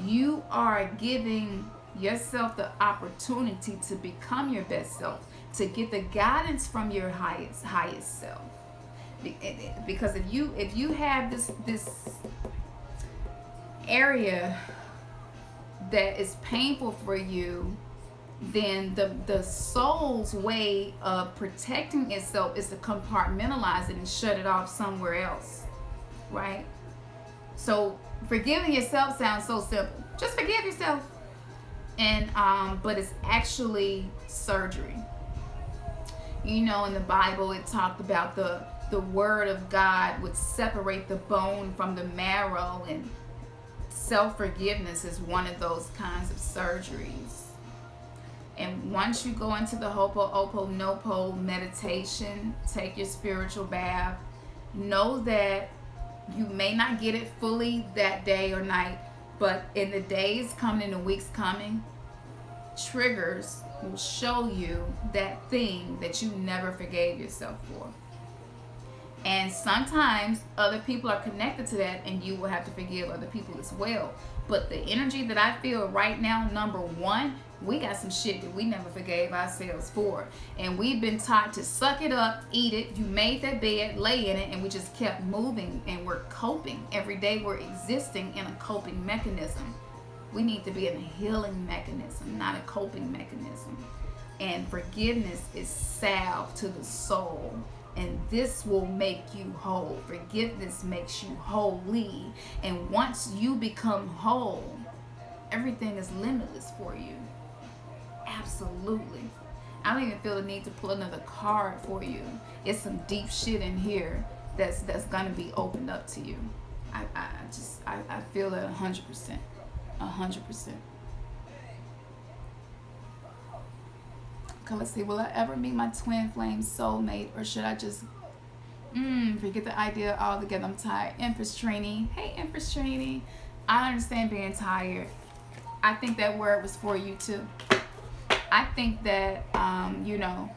you are giving yourself the opportunity to become your best self, to get the guidance from your highest self. Because if you have this area that is painful for you, then the soul's way of protecting itself is to compartmentalize it and shut it off somewhere else, right? So forgiving yourself sounds so simple. Just forgive yourself. And but it's actually surgery. You know, in the Bible it talked about the word of God would separate the bone from the marrow, and self-forgiveness is one of those kinds of surgeries. And once you go into the Ho'oponopono meditation, take your spiritual bath, know that you may not get it fully that day or night, but in the days coming, in the weeks coming, triggers will show you that thing that you never forgave yourself for. And sometimes other people are connected to that, and you will have to forgive other people as well. But the energy that I feel right now, number one, we got some shit that we never forgave ourselves for. And we've been taught to suck it up, eat it. You made that bed, lay in it, and we just kept moving, and we're coping. Every day we're existing in a coping mechanism. We need to be in a healing mechanism, not a coping mechanism. And forgiveness is salve to the soul. And this will make you whole. Forgiveness makes you holy. And once you become whole, everything is limitless for you. Absolutely. I don't even feel the need to pull another card for you. It's some deep shit in here that's gonna be opened up to you. I feel that 100%. 100%. Okay, let's see. Will I ever meet my twin flame soulmate, or should I just forget the idea altogether? I'm tired. Empress Trini. Hey, Empress Trini. I understand being tired. I think that word was for you too. I think that you know,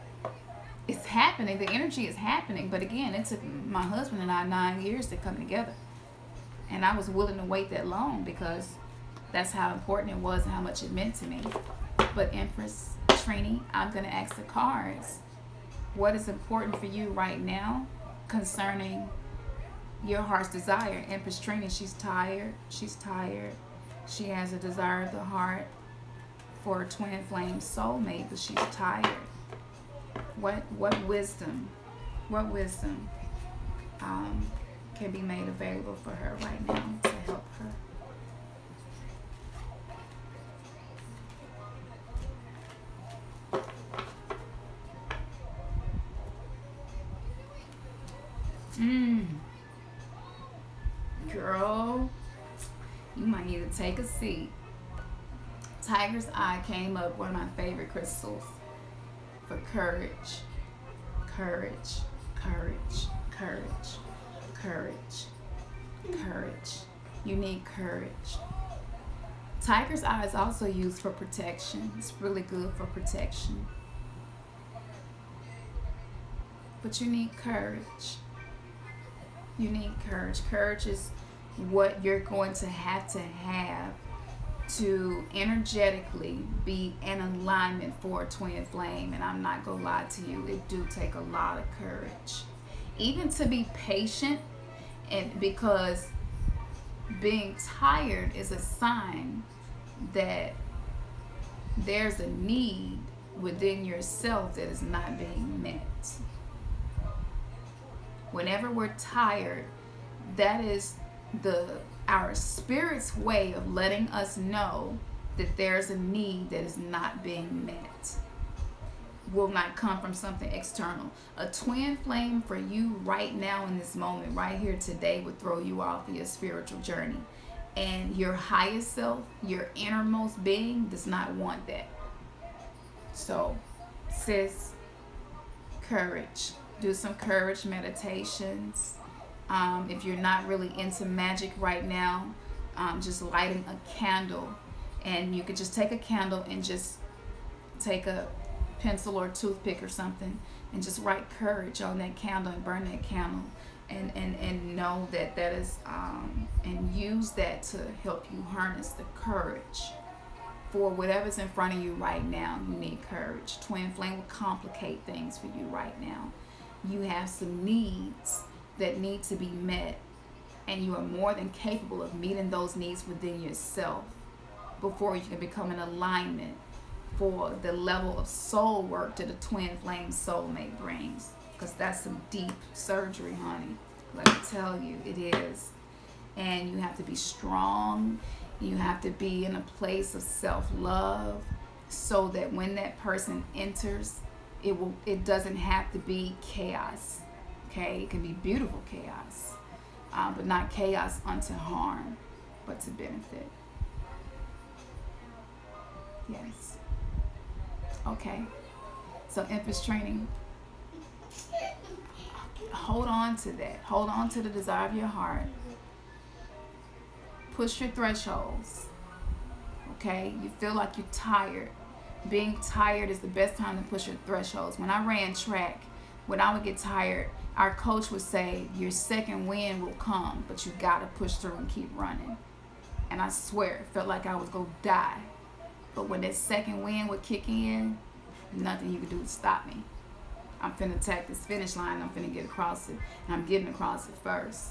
it's happening. The energy is happening. But again, it took my husband and I 9 years to come together, and I was willing to wait that long because that's how important it was and how much it meant to me. But Empress Trini, I'm going to ask the cards, what is important for you right now concerning your heart's desire? Empress Trini, she's tired. She's tired. She has a desire of the heart for a twin flame soulmate, but she's tired. What wisdom can be made available for her right now to help her? Girl, you might need to take a seat. Tiger's Eye came up, one of my favorite crystals, for courage. Courage, courage, courage, courage, courage. You need courage. Tiger's Eye is also used for protection. It's really good for protection. But you need courage. You need courage. Courage is what you're going to have to energetically be in alignment for a twin flame. And I'm not gonna lie to you, it do take a lot of courage. Even to be patient, and because being tired is a sign that there's a need within yourself that is not being met. Whenever we're tired, that is our spirit's way of letting us know that there's a need that is not being met. Will not come from something external. A twin flame for you right now in this moment, right here today, would throw you off your spiritual journey. And your highest self, your innermost being, does not want that. So, sis, courage. Do some courage meditations. If you're not really into magic right now, just lighting a candle, and you could just take a candle and just take a pencil or toothpick or something and just write courage on that candle and burn that candle, and know that that is and use that to help you harness the courage for whatever's in front of you right now. You need courage. Twin flame will complicate things for you right now. You have some needs that need to be met, and you are more than capable of meeting those needs within yourself before you can become in alignment for the level of soul work that a twin flame soulmate brings. Because that's some deep surgery, honey. Let me tell you, it is. And you have to be strong. You have to be in a place of self-love so that when that person enters, it doesn't have to be chaos. Okay? It can be beautiful chaos. But not chaos unto harm, but to benefit. Yes. Okay. So Empress training. Hold on to that. Hold on to the desire of your heart. Push your thresholds. Okay? You feel like you're tired. Being tired is the best time to push your thresholds. When I ran track, when I would get tired, our coach would say, your second wind will come, but you got to push through and keep running. And I swear, it felt like I was going to die. But when that second wind would kick in, nothing you could do to stop me. I'm finna attack this finish line. I'm finna get across it. And I'm getting across it first.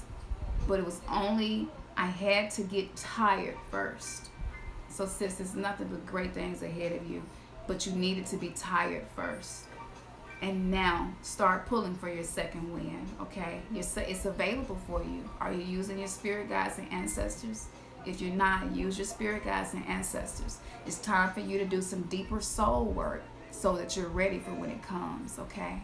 But it was only, I had to get tired first. So sis, there's nothing but great things ahead of you. But you needed to be tired first. And now start pulling for your second wind, okay? It's available for you. Are you using your spirit guides and ancestors? If you're not, use your spirit guides and ancestors. It's time for you to do some deeper soul work so that you're ready for when it comes, okay?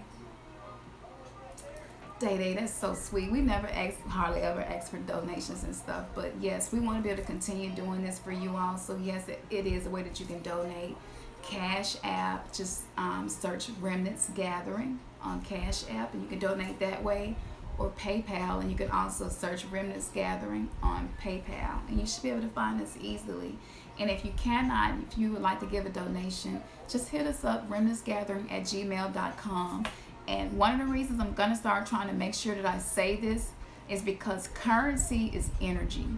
Day, that's so sweet. We never hardly ever ask for donations and stuff, but yes, we want to be able to continue doing this for you all. So yes, it is a way that you can donate. Cash App, just search Remnantsgathering on Cash App, and you can donate that way, or PayPal, and you can also search Remnantsgathering on PayPal, and you should be able to find us easily. And if you cannot, if you would like to give a donation, just hit us up, remnantsgathering@gmail.com. And one of the reasons I'm going to start trying to make sure that I say this is because currency is energy.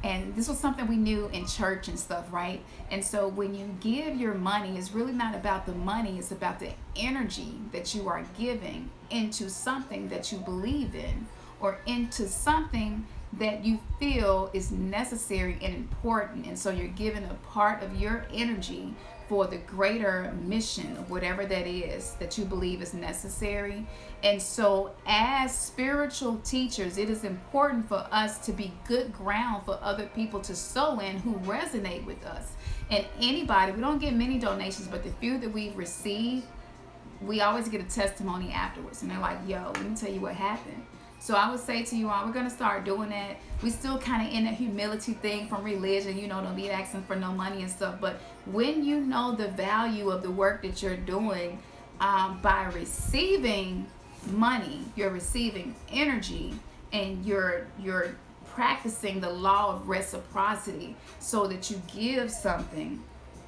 And this was something we knew in church and stuff, right? And so when you give your money, it's really not about the money. It's about the energy that you are giving into something that you believe in, or into something that you feel is necessary and important. And so you're giving a part of your energy for the greater mission of whatever that is that you believe is necessary. And so as spiritual teachers, it is important for us to be good ground for other people to sow in who resonate with us. And anybody, we don't get many donations, but the few that we've received, we always get a testimony afterwards. And they're like, yo, let me tell you what happened. So I would say to you all, we're going to start doing that. We still kind of in a humility thing from religion, don't be asking for no money and stuff. But when you know the value of the work that you're doing, by receiving money, you're receiving energy, and you're practicing the law of reciprocity, so that you give something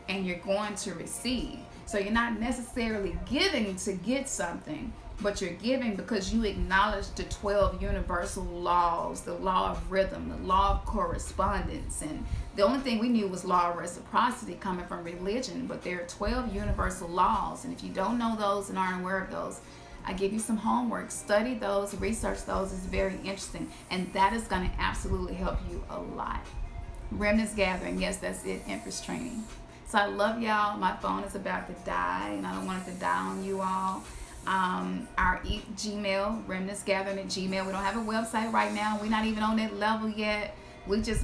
and you're going to receive. So you're not necessarily giving to get something, but you're giving because you acknowledge the 12 universal laws, the law of rhythm, the law of correspondence. And the only thing we knew was law of reciprocity coming from religion, but there are 12 universal laws. And if you don't know those and aren't aware of those, I give you some homework. Study those, research those. It's very interesting. And that is going to absolutely help you a lot. Remnantsgathering, yes, that's it, Empress training. So I love y'all. My phone is about to die, and I don't want it to die on you all. Our Gmail, remnantsgathering@gmail. We don't have a website right now. We're not even on that level yet. We just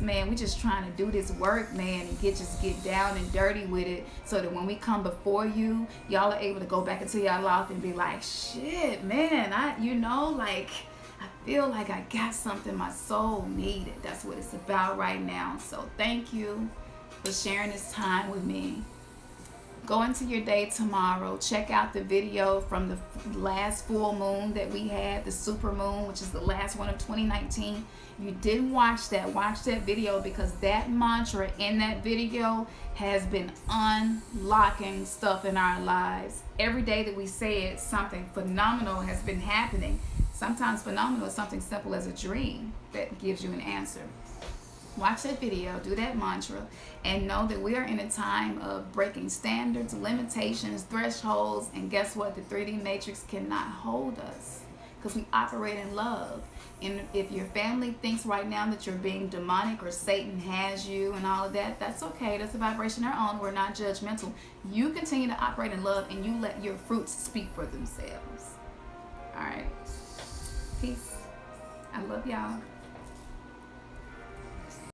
trying to do this work, man, and get down and dirty with it, so that when we come before you, y'all are able to go back into your life and be like, shit, man, I feel like I got something my soul needed. That's what it's about right now. So thank you for sharing this time with me. Go into your day tomorrow. Check out the video from the last full moon that we had, the super moon, which is the last one of 2019. If you didn't watch that video, because that mantra in that video has been unlocking stuff in our lives. Every day that we say it, something phenomenal has been happening. Sometimes phenomenal is something simple as a dream that gives you an answer. Watch that video, do that mantra, and know that we are in a time of breaking standards, limitations, thresholds, and guess what? The 3D matrix cannot hold us because we operate in love. And if your family thinks right now that you're being demonic or Satan has you and all of that, that's okay. That's a vibration of their own. We're not judgmental. You continue to operate in love and you let your fruits speak for themselves. All right. Peace. I love y'all.